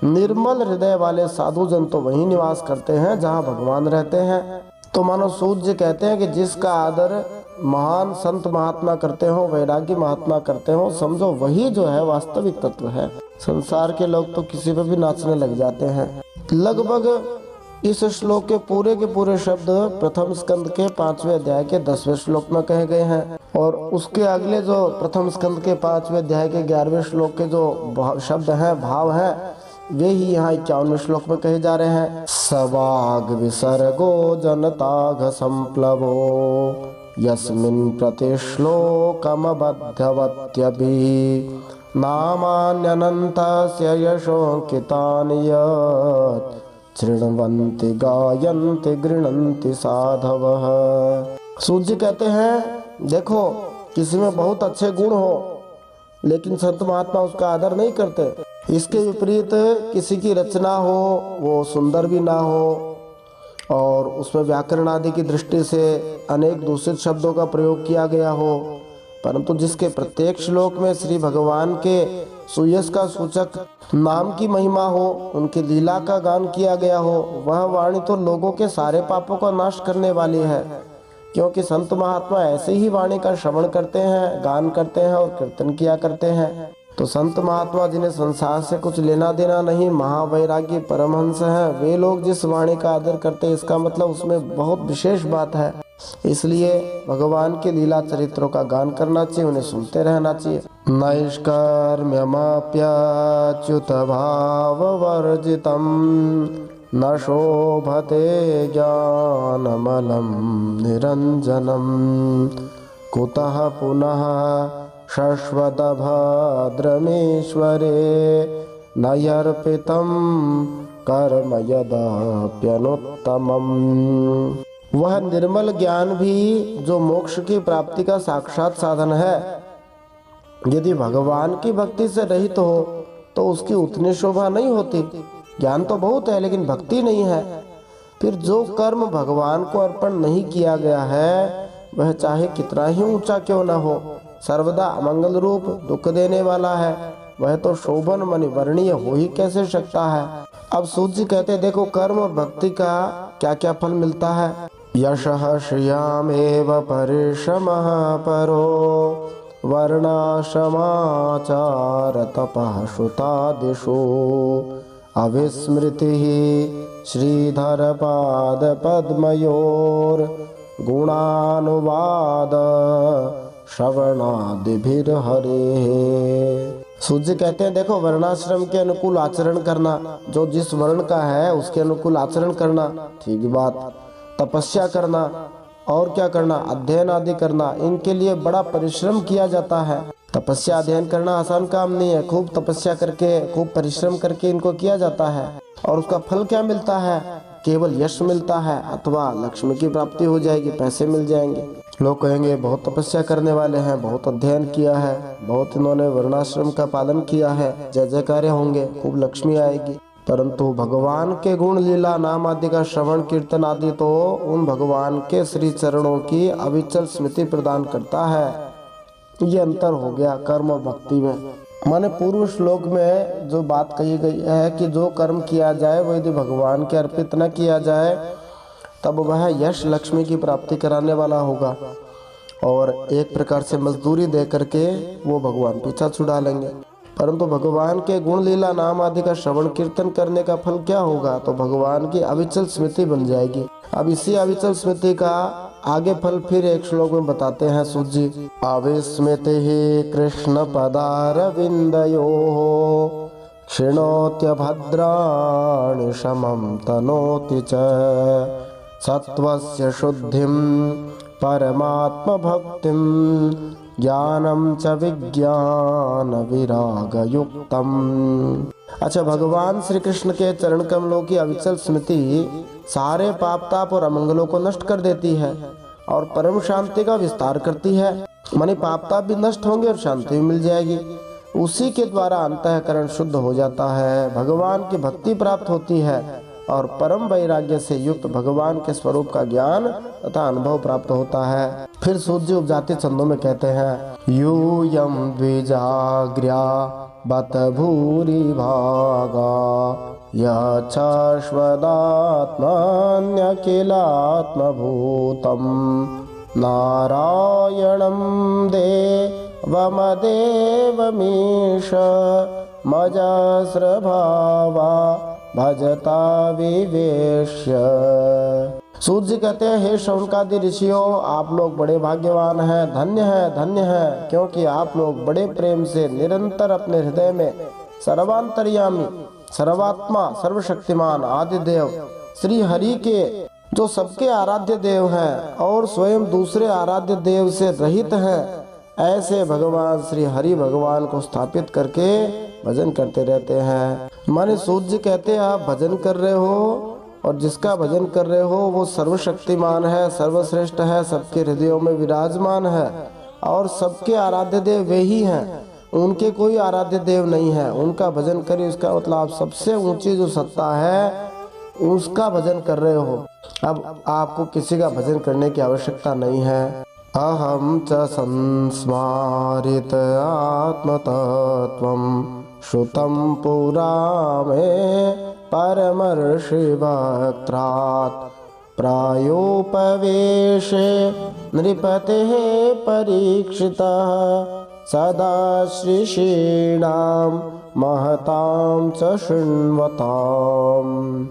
निर्मल हृदय वाले साधु जन तो वही निवास करते हैं जहाँ भगवान रहते हैं। तो मानो सूर्य कहते हैं कि जिसका आदर महान संत महात्मा करते हो, वैरागी महात्मा करते हो, समझो वही जो है वास्तविक तत्व है। संसार के लोग तो किसी पे भी नाचने लग जाते हैं। लगभग इस श्लोक के पूरे शब्द प्रथम स्कंद के 5वें अध्याय के 10वें श्लोक में कहे गए हैं और उसके अगले जो प्रथम स्कंद के 5वें अध्याय के 11वें श्लोक के जो शब्द हैं, भाव हैं, वे ही यहाँ 51वें श्लोक में कहे जा रहे हैं। सवाग विसर्गो जनताघ संप्लवो यस्मिन् प्रतिश्लोकमबध्यवत्यभि नामान्यनन्तस्य यशोऽङ्कितानि यत् शृण्वन्ति गायन्ति गृह्णन्ति साधवः। सूर्य कहते हैं देखो किसी में बहुत अच्छे गुण हो लेकिन संत महात्मा उसका आदर नहीं करते। इसके विपरीत किसी की रचना हो वो सुंदर भी ना हो और उसमें व्याकरण आदि की दृष्टि से अनेक दूषित शब्दों का प्रयोग किया गया हो, परंतु जिसके प्रत्येक श्लोक में श्री भगवान के सुयश का सूचक नाम की महिमा हो, उनकी लीला का गान किया गया हो, वह वाणी तो लोगों के सारे पापों का नाश करने वाली है। क्योंकि संत महात्मा ऐसे ही वाणी का श्रवण करते हैं, गान करते हैं और कीर्तन किया करते हैं। तो संत महात्मा जिन्हें संसार से कुछ लेना देना नहीं, महावैरागी परमहंस हैं, वे लोग जिस वाणी का आदर करते हैं, इसका मतलब उसमें बहुत विशेष बात है। इसलिए भगवान के लीला चरित्रों का गान करना चाहिए, उन्हें सुनते रहना चाहिए। नैष्कर्म्यमप्यच्युत भाव वर्जितम न शोभते ज्ञानमलं निरंजनम कुतः पुनः शश्वतभद्रमीश्वरे नयर्पितं कर्म यदप्यनुत्तमम्। वह निर्मल ज्ञान भी जो मोक्ष की प्राप्ति का साक्षात साधन है, यदि भगवान की भक्ति से रहित हो तो उसकी उतनी शोभा नहीं होती। ज्ञान तो बहुत है लेकिन भक्ति नहीं है। फिर जो कर्म भगवान को अर्पण नहीं किया गया है, वह चाहे कितना ही ऊंचा क्यों न हो, सर्वदा अमंगल रूप दुख देने वाला है। वह तो शोभन मनि वर्णीय हो ही कैसे सकता है। अब सूत जी कहते देखो कर्म और भक्ति का क्या क्या फल मिलता है। यशः श्रियामेव परिश्रमः परो वर्णाश्रमाचार तपः श्रुतादिषु अविस्मृतिः श्रीधर पाद पद्मयोर गुणानुवाद श्रवणादिभिर्हरे। सूर्य कहते हैं देखो वर्णाश्रम के अनुकूल आचरण करना, जो जिस वर्ण का है उसके अनुकूल आचरण करना, ठीक बात। तपस्या करना और क्या करना, अध्ययन आदि करना, इनके लिए बड़ा परिश्रम किया जाता है। तपस्या अध्ययन करना आसान काम नहीं है, खूब तपस्या करके खूब परिश्रम करके इनको किया जाता है। और उसका फल क्या मिलता है, केवल यश मिलता है अथवा लक्ष्मी की प्राप्ति हो जाएगी, पैसे मिल जाएंगे। लोग कहेंगे बहुत तपस्या करने वाले हैं, बहुत अध्ययन किया है, बहुत इन्होंने वर्णाश्रम का पालन किया है, जय जयकारे होंगे, खूब लक्ष्मी आएगी। परंतु भगवान के गुण लीला नाम आदि का श्रवण कीर्तन आदि तो उन भगवान के श्री चरणों की अविचल स्मृति प्रदान करता है। ये अंतर हो गया कर्म और भक्ति में। माने पूर्व श्लोक में जो बात कही गई है कि जो कर्म किया जाए वो यदि भगवान के अर्पित न किया जाए तब वह यश लक्ष्मी की प्राप्ति कराने वाला होगा, और एक प्रकार से मजदूरी दे करके वो भगवान पीछा छुड़ा लेंगे। परंतु भगवान के गुण लीला नाम आदि का श्रवण कीर्तन करने का फल क्या होगा, तो भगवान की अविचल स्मृति बन जाएगी। अब इसी अविचल स्मृति का आगे फल फिर एक श्लोक में बताते हैं सूत जी। अविस्मृति कृष्ण पदारविंदयोः क्षिणोत्य भद्राणि शमं तनोति च सत्वस्य शुद्धिं परमात्म भक्तिं ज्ञानम च विज्ञान विराग युक्तम। अच्छा, भगवान श्री कृष्ण के चरण कमलों की अविचल स्मृति सारे पाप ताप और अमंगलों को नष्ट कर देती है और परम शांति का विस्तार करती है। माने पाप ताप भी नष्ट होंगे और शांति भी मिल जाएगी। उसी के द्वारा अंतःकरण शुद्ध हो जाता है, भगवान की भक्ति प्राप्त होती है और परम वैराग्य से युक्त भगवान के स्वरूप का ज्ञान तथा अनुभव प्राप्त होता है। फिर सूत जी उपजाति छंदों में कहते हैं यूयम द्विजाग्र्या बत भूरि भागा यच्छाश्वदात्मान्यखिलात्मभूतं नारायणं देवमदेवमीश मजस्रभावा भजता विवेश्य। सूत जी कहते हैं हे शौनकादि ऋषियों, आप लोग बड़े भाग्यवान हैं, धन्य हैं, क्योंकि आप लोग बड़े प्रेम से निरंतर अपने हृदय में सर्वांतर्यामी सर्वात्मा सर्वशक्तिमान आदिदेव श्री हरि के जो सबके आराध्य देव हैं और स्वयं दूसरे आराध्य देव से रहित हैं, ऐसे भगवान श्री हरि भगवान को स्थापित करके भजन करते रहते हैं। माने सूत जी कहते हैं आप भजन कर रहे हो और जिसका भजन कर रहे हो वो सर्वशक्तिमान है, सर्वश्रेष्ठ है, सबके हृदयों में विराजमान है और सबके आराध्य देव वे ही हैं, उनके कोई आराध्य देव नहीं है। उनका भजन करिए, उसका मतलब आप सबसे ऊंची जो सत्ता है उसका भजन कर रहे हो। अब आपको किसी का भजन करने की आवश्यकता नहीं है। अहम च संस्मारित आत्मतत्वं श्रुतं पुरा मे परमर्षि वक्त्रात् प्रायोपवेशे नृपतेः परीक्षितः सदा श्रीषीणां महतां च शृण्वताम्।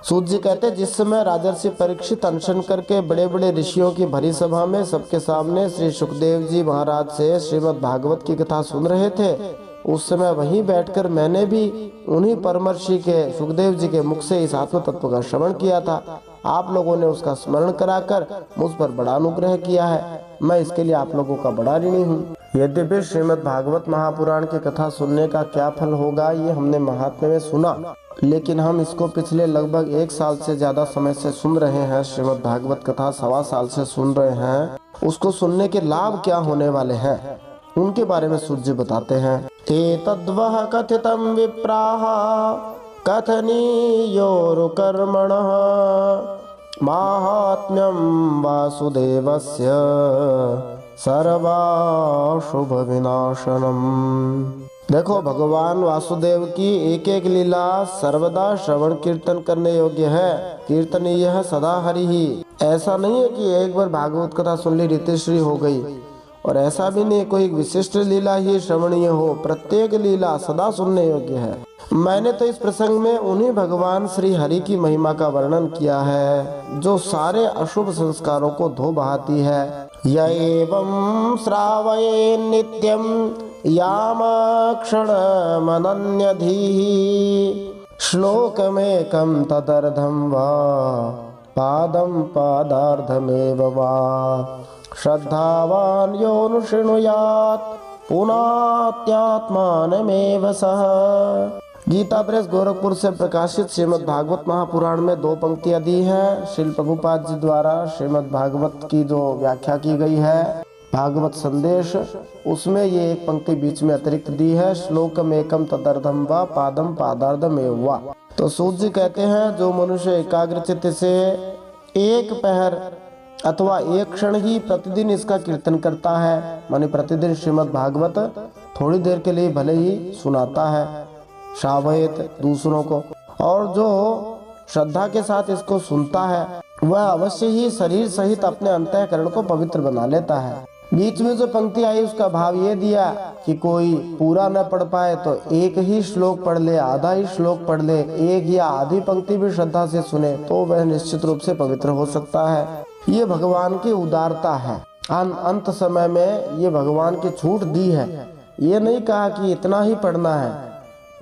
सूत जी कहते, जिस समय राजर्षि परीक्षित अनशन करके बड़े बड़े ऋषियों की भरी सभा में सबके सामने श्री सुखदेव जी महाराज से श्रीमद् भागवत की कथा सुन रहे थे, उस समय वहीं बैठकर मैंने भी उन्हीं परमर्षि के सुखदेव जी के मुख से इस आत्म तत्व का श्रवण किया था। आप लोगों ने उसका स्मरण कराकर मुझ पर बड़ा अनुग्रह किया है, मैं इसके लिए आप लोगों का बड़ा ऋणी हूँ। यद्यपि श्रीमद् भागवत महापुराण की कथा सुनने का क्या फल होगा ये हमने महात्म्य में सुना, लेकिन हम इसको पिछले लगभग 1 साल से ज्यादा समय से सुन रहे हैं। श्रीमद् भागवत कथा 1.25 साल से सुन रहे हैं। उसको सुनने के लाभ क्या होने वाले हैं उनके बारे में सूत जी बताते हैं। एतद्वः कथितं विप्राः कथनीयोरुकर्मणः माहात्म्यं वासुदेवस्य सर्वाशुभ विनाशनम। देखो, भगवान वासुदेव की एक एक लीला सर्वदा श्रवण कीर्तन करने योग्य है। कीर्तनीय है सदा हरि ही। ऐसा नहीं है कि एक बार भागवत कथा सुन ली रीतिश्री हो गई, और ऐसा भी नहीं कोई विशिष्ट लीला ही श्रवणीय हो। प्रत्येक लीला सदा सुनने योग्य है। मैंने तो इस प्रसंग में उन्हीं भगवान श्री हरि की महिमा का वर्णन किया है जो सारे अशुभ संस्कारों को धो बहाती है। य एवं श्रावये नित्यं यामक्षणमनन्यधीः श्लोकमेकं तदर्धं वा पादं पादार्धमेव वा श्रद्धावान् योऽनुशृणुयात् पुनात्यात्मानमेव सः। गीता प्रेस गोरखपुर से प्रकाशित श्रीमद् भागवत महापुराण में 2 पंक्तियां दी हैं श्रील प्रभुपाद जी द्वारा। श्रीमद् भागवत की जो व्याख्या की गई है भागवत संदेश, उसमें ये एक पंक्ति बीच में अतिरिक्त दी है, श्लोकम एकम तदर्धम वा पादम पादार्धम एव वा। तो सूत जी कहते हैं, जो मनुष्य एकाग्रचित्त से एक पहर अथवा एक क्षण ही प्रतिदिन इसका कीर्तन करता है, माने प्रतिदिन श्रीमद् भागवत थोड़ी देर के लिए भले ही सुनाता है, श्रावयत दूसरों को, और जो श्रद्धा के साथ इसको सुनता है वह अवश्य ही शरीर सहित अपने अंतःकरण को पवित्र बना लेता है। बीच में जो पंक्ति आई उसका भाव ये दिया कि कोई पूरा न पढ़ पाए तो एक ही श्लोक पढ़ ले, आधा ही श्लोक पढ़ ले, एक या आधी पंक्ति भी श्रद्धा से सुने तो वह निश्चित रूप से पवित्र हो सकता है। ये भगवान की उदारता है। अंत समय में ये भगवान की छूट दी है। ये नहीं कहा कि इतना ही पढ़ना है,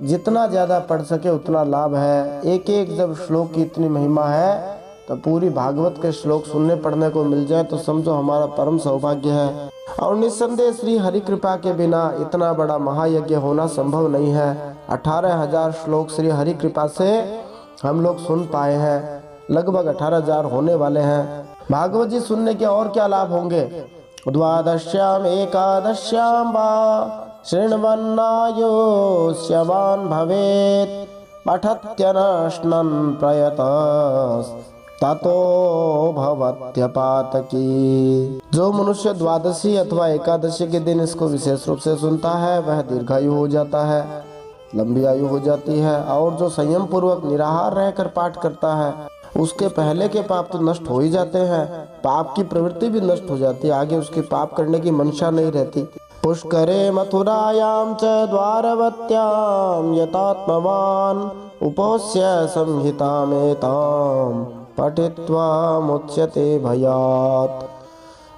जितना ज्यादा पढ़ सके उतना लाभ है। एक एक जब श्लोक की इतनी महिमा है तो पूरी भागवत के श्लोक सुनने पढ़ने को मिल जाए तो समझो हमारा परम सौभाग्य है। और निस्संदेह श्री हरि कृपा के बिना इतना बड़ा महायज्ञ होना संभव नहीं है। 18,000 श्लोक श्री हरि कृपा से हम लोग सुन पाए हैं, लगभग 18,000 होने वाले हैं। भागवत जी सुनने के और क्या लाभ होंगे? द्वादश्याम एकादश्याम वा शृण्वन्नायुष्यवान् भवेत् पठत्यनश्नन् प्रयतस् ततो भवत्यपातकी। जो मनुष्य द्वादशी अथवा एकादशी के दिन इसको विशेष रूप से सुनता है वह दीर्घायु हो जाता है, लंबी आयु हो जाती है। और जो संयम पूर्वक निराहार रहकर पाठ करता है उसके पहले के पाप तो नष्ट हो ही जाते हैं, पाप की प्रवृत्ति भी नष्ट हो जाती है, आगे उसकी पाप करने की मंशा नहीं रहती। पुष्करे मथुरायां च द्वारवत्यां यतात्मवान् उपोष्य संहितामेतां पठित्वा मुच्यते भयात्।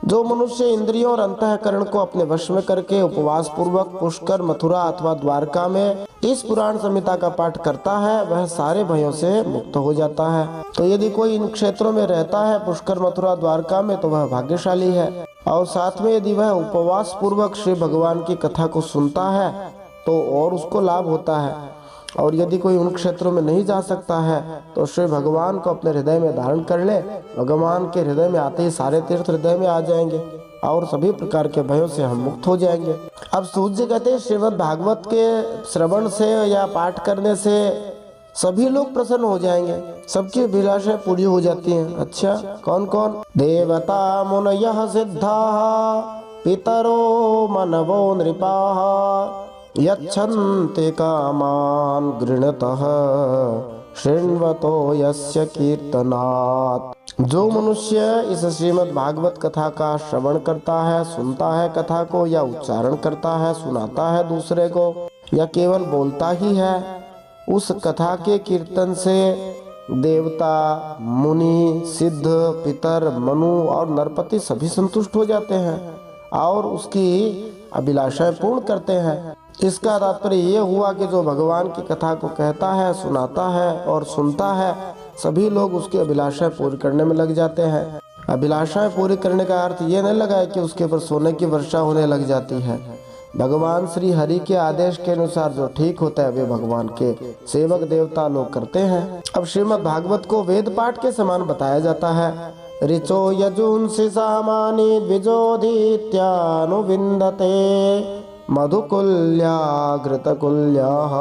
जो मनुष्य इंद्रियों और अंतःकरण को अपने वश में करके उपवास पूर्वक पुष्कर, मथुरा अथवा द्वारका में इस पुराण संहिता का पाठ करता है वह सारे भयों से मुक्त हो जाता है। तो यदि कोई इन क्षेत्रों में रहता है पुष्कर, मथुरा, द्वारका में तो वह भाग्यशाली है। और साथ में यदि वह उपवास पूर्वक श्री भगवान की कथा को सुनता है तो और उसको लाभ होता है। और यदि कोई उन क्षेत्रों में नहीं जा सकता है तो श्री भगवान को अपने हृदय में धारण कर ले, भगवान के हृदय में आते ही सारे तीर्थ हृदय में आ जाएंगे और सभी प्रकार के भयों से हम मुक्त हो जाएंगे। अब सूत जी कहते हैं श्रीमद् भागवत के श्रवण से या पाठ करने से सभी लोग प्रसन्न हो जाएंगे, सबकी अभिलाषाएं पूरी हो जाती हैं। अच्छा, कौन कौन? देवता मुनयः सिद्धाः पितरो मनवो नृपाः यच्छन्ते कामान् गृणतः शृण्वतो यस्य कीर्तनात्। जो मनुष्य इस श्रीमद् भागवत कथा का श्रवण करता है, सुनता है कथा को, या उच्चारण करता है, सुनाता है दूसरे को, या केवल बोलता ही है, उस कथा के कीर्तन से देवता, मुनि, सिद्ध, पितर, मनु और नरपति सभी संतुष्ट हो जाते हैं और उसकी अभिलाषाएं पूर्ण करते हैं। इसका तात्पर्य ये हुआ कि जो भगवान की कथा को कहता है, सुनाता है और सुनता है, सभी लोग उसकी अभिलाषाएं पूरी करने में लग जाते हैं। अभिलाषाएं पूरी करने का अर्थ ये नहीं लगा है कि उसके ऊपर सोने की वर्षा होने लग जाती है। भगवान श्री हरि के आदेश के अनुसार जो ठीक होता है वे भगवान के सेवक देवता लोग करते हैं। अब श्रीमद् भागवत को वेद पाठ के समान बताया जाता है। ऋचो यजुंसि सामानि द्विजोधीत्यानुविन्दते मधुकुल्या घृतकुल्याः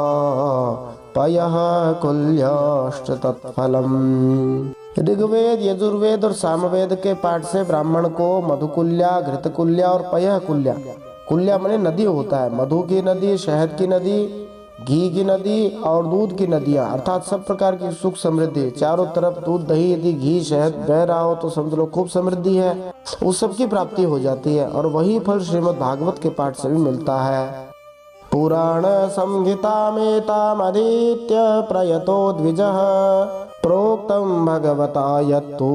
पयः कुल्याश्च तत्फलम्। ऋग्वेद, यजुर्वेद और सामवेद के पाठ से ब्राह्मण को मधुकुल्या, घृतकुल्या और पयः कुल्या, कुल्या माने नदी होता है, मधु की नदी, शहद की नदी, घी की नदी और दूध की नदियाँ, अर्थात सब प्रकार की सुख समृद्धि, चारों तरफ दूध, दही, यदि घी, शहद बह रहा हो तो समझ लो खूब समृद्धि है, उस सब की प्राप्ति हो जाती है। और वही फल श्रीमद् भागवत के पाठ से भी मिलता है। पुराण संहितामेतामधीत्य प्रयतो द्विजः प्रोक्तं भगवता यत्तु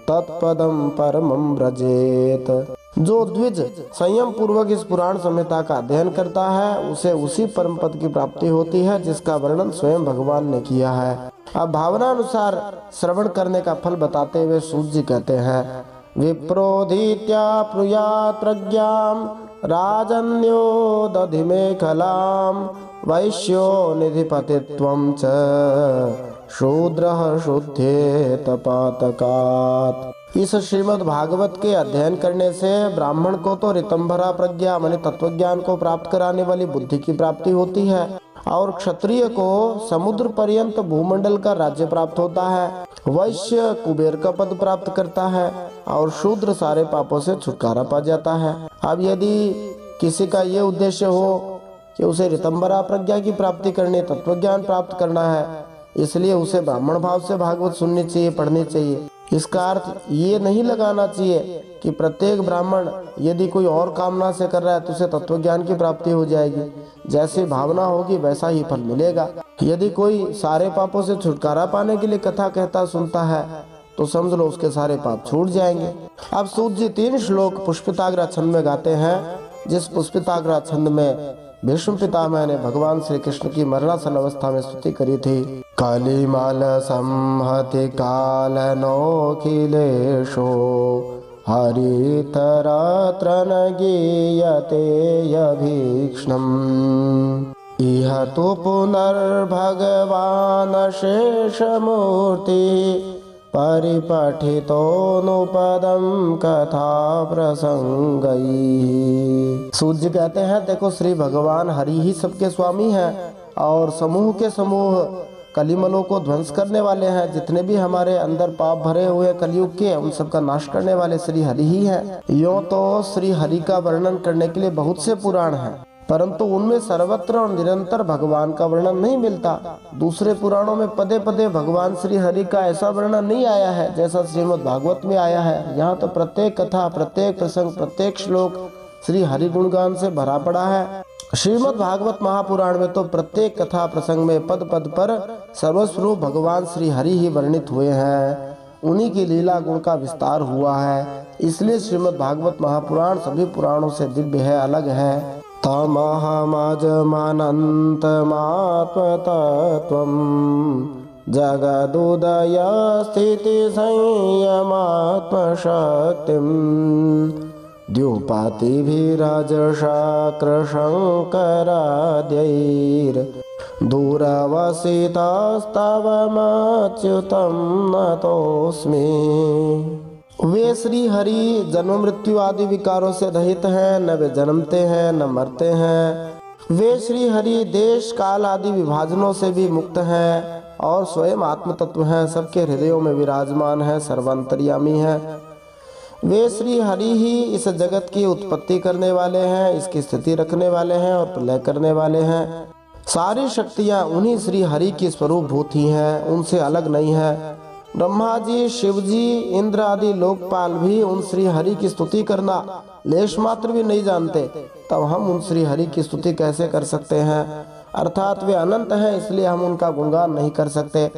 तत्पदं परमं व्रजेत। जो द्विज संयम पूर्वक इस पुराण संहिता का अध्ययन करता है उसे उसी परम पद की प्राप्ति होती है जिसका वर्णन स्वयं भगवान ने किया है। अब भावना अनुसार श्रवण करने का फल बताते हुए सूत जी कहते हैं, विप्रोधीत्या प्रुयात् प्रज्ञां राजन्यो दधिमेखलां वैश्यो निधिपतित्वं च शूद्रः शुद्धेत पातकात्। इस श्रीमद् भागवत के अध्ययन करने से ब्राह्मण को तो ऋतंभरा प्रज्ञा माने तत्वज्ञान को प्राप्त कराने वाली बुद्धि की प्राप्ति होती है और क्षत्रिय को समुद्र पर्यंत भूमंडल का राज्य प्राप्त होता है, वैश्य कुबेर का पद प्राप्त करता है और शूद्र सारे पापों से छुटकारा पा जाता है। अब यदि किसी का ये उद्देश्य हो कि उसे ऋतंभरा प्रज्ञा की प्राप्ति करनी, तत्वज्ञान प्राप्त करना है, इसलिए उसे ब्राह्मण भाव से भागवत सुननी चाहिए, पढ़नी चाहिए। इसका अर्थ ये नहीं लगाना चाहिए कि प्रत्येक ब्राह्मण यदि कोई और कामना से कर रहा है तो उसे तत्वज्ञान की प्राप्ति हो जाएगी। जैसी भावना होगी वैसा ही फल मिलेगा। यदि कोई सारे पापों से छुटकारा पाने के लिए कथा कहता सुनता है तो समझ लो उसके सारे पाप छूट जाएंगे। अब सूत जी 3 श्लोक पुष्पिताग्रह छंद में गाते हैं, जिस पुष्पिताग्रह छंद में भीष्म पितामह ने भगवान श्री कृष्ण की मरणासन अवस्था में स्तुति करी थी। कालीमाल संहति कालनोखिलेशो हरितरात्र न गीयते यभीक्ष्णम् इह तु पुनर्भगवान् शेषमूर्ति परिपठितोनुपदं कथा प्रसंगई। सूत जी कहते हैं, देखो श्री भगवान हरि ही सबके स्वामी हैं और समूह के समूह कलिमलों को ध्वंस करने वाले हैं। जितने भी हमारे अंदर पाप भरे हुए कलयुग के, उन सब का नाश करने वाले श्री हरि ही हैं। यूं तो श्री हरि का वर्णन करने के लिए बहुत से पुराण हैं, परंतु उनमें सर्वत्र और निरंतर भगवान का वर्णन नहीं मिलता। दूसरे पुराणों में पदे पदे भगवान श्री हरि का ऐसा वर्णन नहीं आया है जैसा श्रीमद् भागवत में आया है। यहाँ तो प्रत्येक कथा, प्रत्येक प्रसंग, प्रत्येक श्लोक श्री हरि गुणगान से भरा पड़ा है। श्रीमद् भागवत महापुराण में तो प्रत्येक कथा प्रसंग में पद पद पर सर्वस्वरूप भगवान श्री हरि ही वर्णित हुए हैं, उन्हीं की लीला गुण का विस्तार हुआ है। इसलिए श्रीमद् भागवत महापुराण सभी पुराणों से दिव्य है, अलग है। तमहमजमनन्तमात्मतत्त्वं जगदुदय स्थिति संयमात्मशक्तिं द्युपातिभिराजशाक्रशंकराद्यैर्दूरवसितस्तवमच्युतं नतोऽस्मि। वे श्री हरि जन्म मृत्यु आदि विकारों से रहित हैं, न वे जन्मते हैं न मरते हैं। वे श्री हरि देश काल आदि विभाजनों से भी मुक्त हैं और स्वयं आत्म तत्व हैं, सबके हृदयों में विराजमान है, सर्वांतर्यामी है। वे श्री हरि ही इस जगत की उत्पत्ति करने वाले हैं, इसकी स्थिति रखने वाले हैं और प्रलय करने वाले हैं। सारी शक्तियां उन्हीं श्री हरि की स्वरूप भूत ही हैं, उनसे अलग नहीं है। ब्रह्मा जी, शिव जी, इंद्र आदि लोकपाल भी उन श्री हरि की स्तुति करना लेश मात्र भी नहीं जानते, तब हम उन श्री हरि की स्तुति कैसे कर सकते हैं। अर्थात वे अनंत हैं, इसलिए हम उनका गुणगान नहीं कर सकते,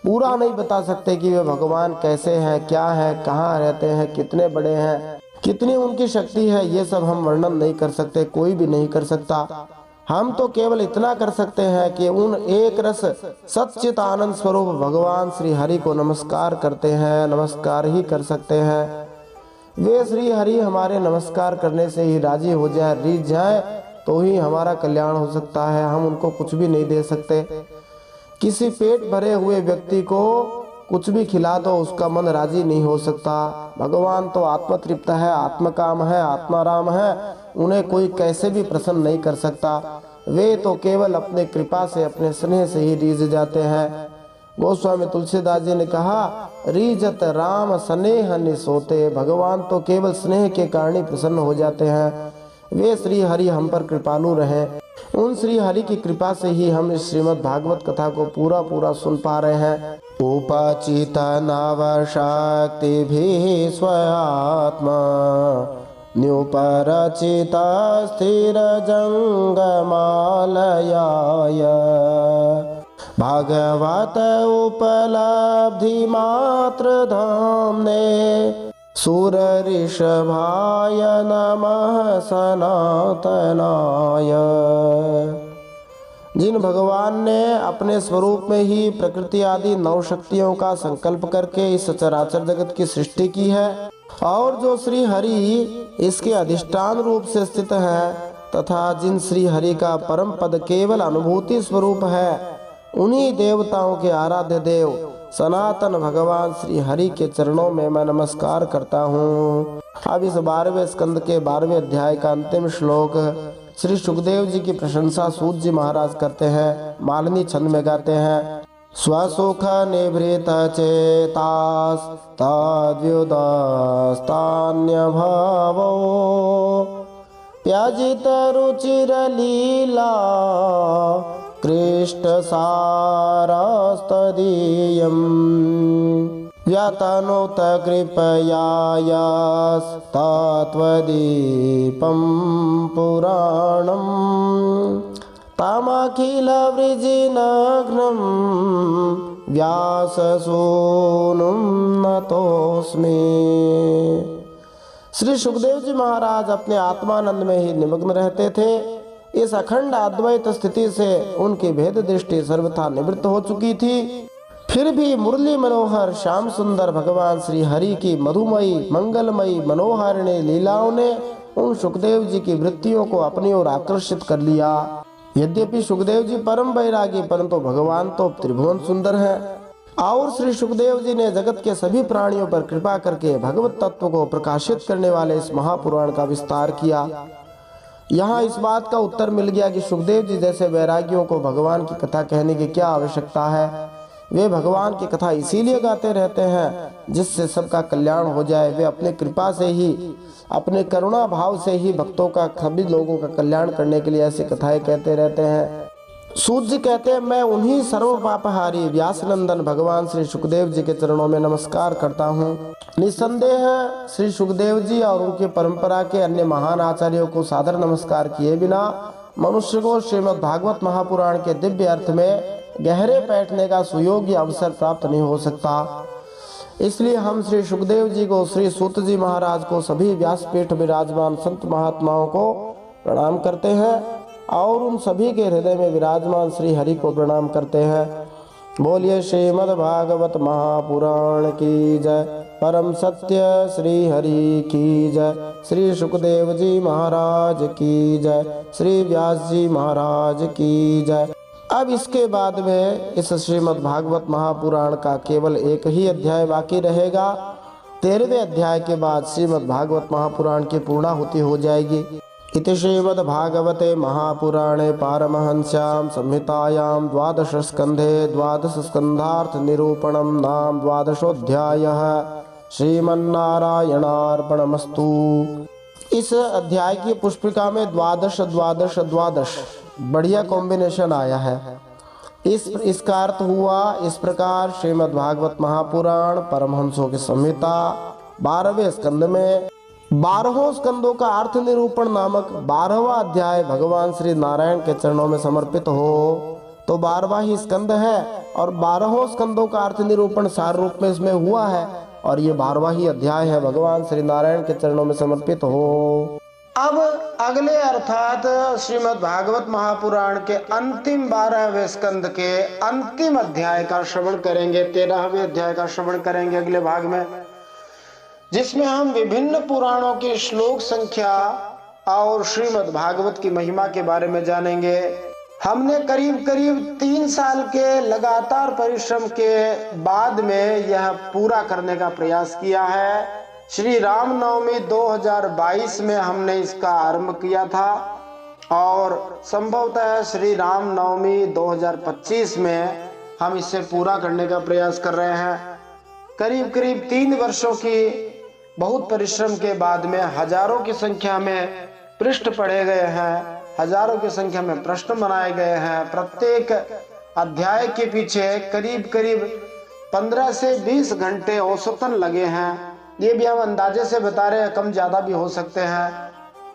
पूरा नहीं बता सकते कि वे भगवान कैसे हैं, क्या है, कहाँ रहते हैं, कितने बड़े हैं, कितनी उनकी शक्ति है, ये सब हम वर्णन नहीं कर सकते, कोई भी नहीं कर सकता। हम तो केवल इतना कर सकते हैं कि उन एक रस सच्चित आनंद स्वरूप भगवान श्री हरि को नमस्कार करते हैं, नमस्कार ही कर सकते हैं। वे श्री हरि हमारे नमस्कार करने से ही राजी हो जाए, रीझ जाए, तो ही हमारा कल्याण हो सकता है। हम उनको कुछ भी नहीं दे सकते। किसी पेट भरे हुए व्यक्ति को कुछ भी खिला दो, उसका मन राजी नहीं हो सकता। भगवान तो आत्मतृप्त है, आत्मकाम है, आत्माराम है, उन्हें कोई कैसे भी प्रसन्न नहीं कर सकता। वे तो केवल अपने कृपा से, अपने स्नेह से ही रीझ जाते हैं। गोस्वामी तुलसीदास जी ने कहा, रीजत राम स्नेह निसोते। भगवान तो केवल स्नेह के कारण ही प्रसन्न हो जाते हैं। वे श्री हरि हम पर कृपालु रहे। उन श्री हरि की कृपा से ही हम इस श्रीमद् भागवत कथा को पूरा सुन पा रहे हैं। उपाचित नवशक्ति भी स्वयात्मा न्युपरचित स्थिर जंगमालयाय भागवत उपलब्धि मात्र धामने सुर ऋषभाय नमः सनातनाय। जिन भगवान ने अपने स्वरूप में ही प्रकृति आदि नौ शक्तियों का संकल्प करके इस चराचर जगत की सृष्टि की है, और जो श्री हरि इसके अधिष्ठान रूप से स्थित है, तथा जिन श्री हरि का परम पद केवल अनुभूति स्वरूप है, उन्हीं देवताओं के आराध्य देव सनातन भगवान श्री हरि के चरणों में मैं नमस्कार करता हूँ। अब इस 12वें स्कंद के 12वें अध्याय का अंतिम श्लोक श्री सुखदेव जी की प्रशंसा सूत जी महाराज करते हैं, मालिनी छंद में गाते हैं। स्वसुख निभृत चेतास तद्व्युदास्तान्य भावो प्याजित रुचिर लीला कृष्ण सारस्तदीयम् व्यतनुत कृपया यस्तत्त्वदीपं पुराणम् तमखिल वृजिनघ्नं व्याससूनुं नतोऽस्मि। श्री सुखदेव जी महाराज अपने आत्मानंद में ही निमग्न रहते थे। इस अखंड अद्वैत स्थिति से उनकी भेद दृष्टि सर्वथा निवृत्त हो चुकी थी। फिर भी मुरली मनोहर श्याम सुंदर भगवान श्री हरि की मधुमयी मंगलमयी मनोहारिणी लीलाओं ने उन सुखदेव जी की वृत्तियों को अपनी ओर आकर्षित कर लिया। यद्यपि सुखदेव जी परम वैरागी, परंतु भगवान तो त्रिभुवन सुंदर है। और श्री सुखदेव जी ने जगत के सभी प्राणियों पर कृपा करके भगवत तत्व को प्रकाशित करने वाले इस महापुराण का विस्तार किया। यहाँ इस बात का उत्तर मिल गया कि सुखदेव जी जैसे वैरागियों को भगवान की कथा कहने की क्या आवश्यकता है। वे भगवान की कथा इसीलिए गाते रहते हैं जिससे सबका कल्याण हो जाए। वे अपने कृपा से ही, अपने करुणा भाव से ही भक्तों का, सभी लोगों का कल्याण करने के लिए ऐसी कथाएं कहते रहते हैं। सूत जी कहते हैं, मैं उन्हीं सर्व पापहारी व्यासनंदन भगवान श्री सुखदेव जी के चरणों में नमस्कार करता हूँ। निसंदेह श्री सुखदेव जी और उनकी परंपरा के अन्य महान आचार्यों को सादर नमस्कार किए बिना मनुष्य को श्रीमद् भागवत महापुराण के दिव्य अर्थ में गहरे बैठने का सुयोग्य अवसर प्राप्त नहीं हो सकता। इसलिए हम श्री सुखदेव जी को, श्री सूत जी महाराज को, सभी व्यासपीठ विराजमान संत महात्माओं को प्रणाम करते हैं और उन सभी के हृदय में विराजमान श्री हरि को प्रणाम करते हैं। बोलिए श्रीमद् भागवत महापुराण की जय। परम सत्य श्री हरि की जय। श्री सुखदेव जी महाराज की जय। श्री व्यास जी महाराज की जय। अब इसके बाद में इस श्रीमद् भागवत महापुराण का केवल एक ही अध्याय बाकी रहेगा। 13वें अध्याय के बाद श्रीमद् भागवत महापुराण की पूर्णाहुति हो जाएगी। इति श्रीमद् भागवते महापुराणे पारमहंस्यां संहितायां 12 स्कंधे 12 स्कंधार्थ निरूपणं नाम 12ोऽध्यायः। श्रीमन्नारायणार्पणमस्तु। इस अध्याय की पुष्पिका में 12 बढ़िया कॉम्बिनेशन आया है। इसका अर्थ हुआ इस प्रकार, श्रीमद् भागवत महापुराण परमहंसों की संहिता 12वें स्कंद में 12 स्कंदों का अर्थ निरूपण नामक 12वां अध्याय भगवान श्री नारायण के चरणों में समर्पित हो तो 12वां ही स्कंद है, और 12 स्कंदों का अर्थ निरूपण सार रूप में इसमें हुआ है, और ये 12वां ही अध्याय है भगवान श्री नारायण के चरणों में समर्पित हो। अब अगले अर्थात श्रीमद् भागवत महापुराण के अंतिम 12वें स्कंद के अंतिम अध्याय का श्रवण करेंगे, 13वें अध्याय का श्रवण करेंगे अगले भाग में, जिसमें हम विभिन्न पुराणों के श्लोक संख्या और श्रीमद् भागवत की महिमा के बारे में जानेंगे। हमने करीब करीब 3 साल के लगातार परिश्रम के बाद में यह पूरा करने का प्रयास किया है। श्री रामनवमी 2022 में हमने इसका आरंभ किया था, और संभवतः श्री रामनवमी 2025 में हम इसे पूरा करने का प्रयास कर रहे हैं। करीब करीब 3 वर्षों की बहुत परिश्रम के बाद में हजारों की संख्या में पृष्ठ पढ़े गए हैं, हजारों की संख्या में प्रश्न बनाए गए हैं। प्रत्येक अध्याय के पीछे करीब करीब 15 से 20 घंटे औसतन लगे हैं। ये भी हम अंदाजे से बता रहे हैं, कम ज्यादा भी हो सकते हैं।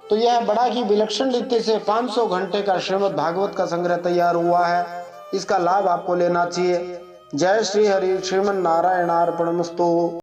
तो यह बड़ा ही विलक्षण रीति से 500 घंटे का श्रीमद् भागवत का संग्रह तैयार हुआ है। इसका लाभ आपको लेना चाहिए। जय श्री हरि। श्रीमन नारायणार्पणमस्तु।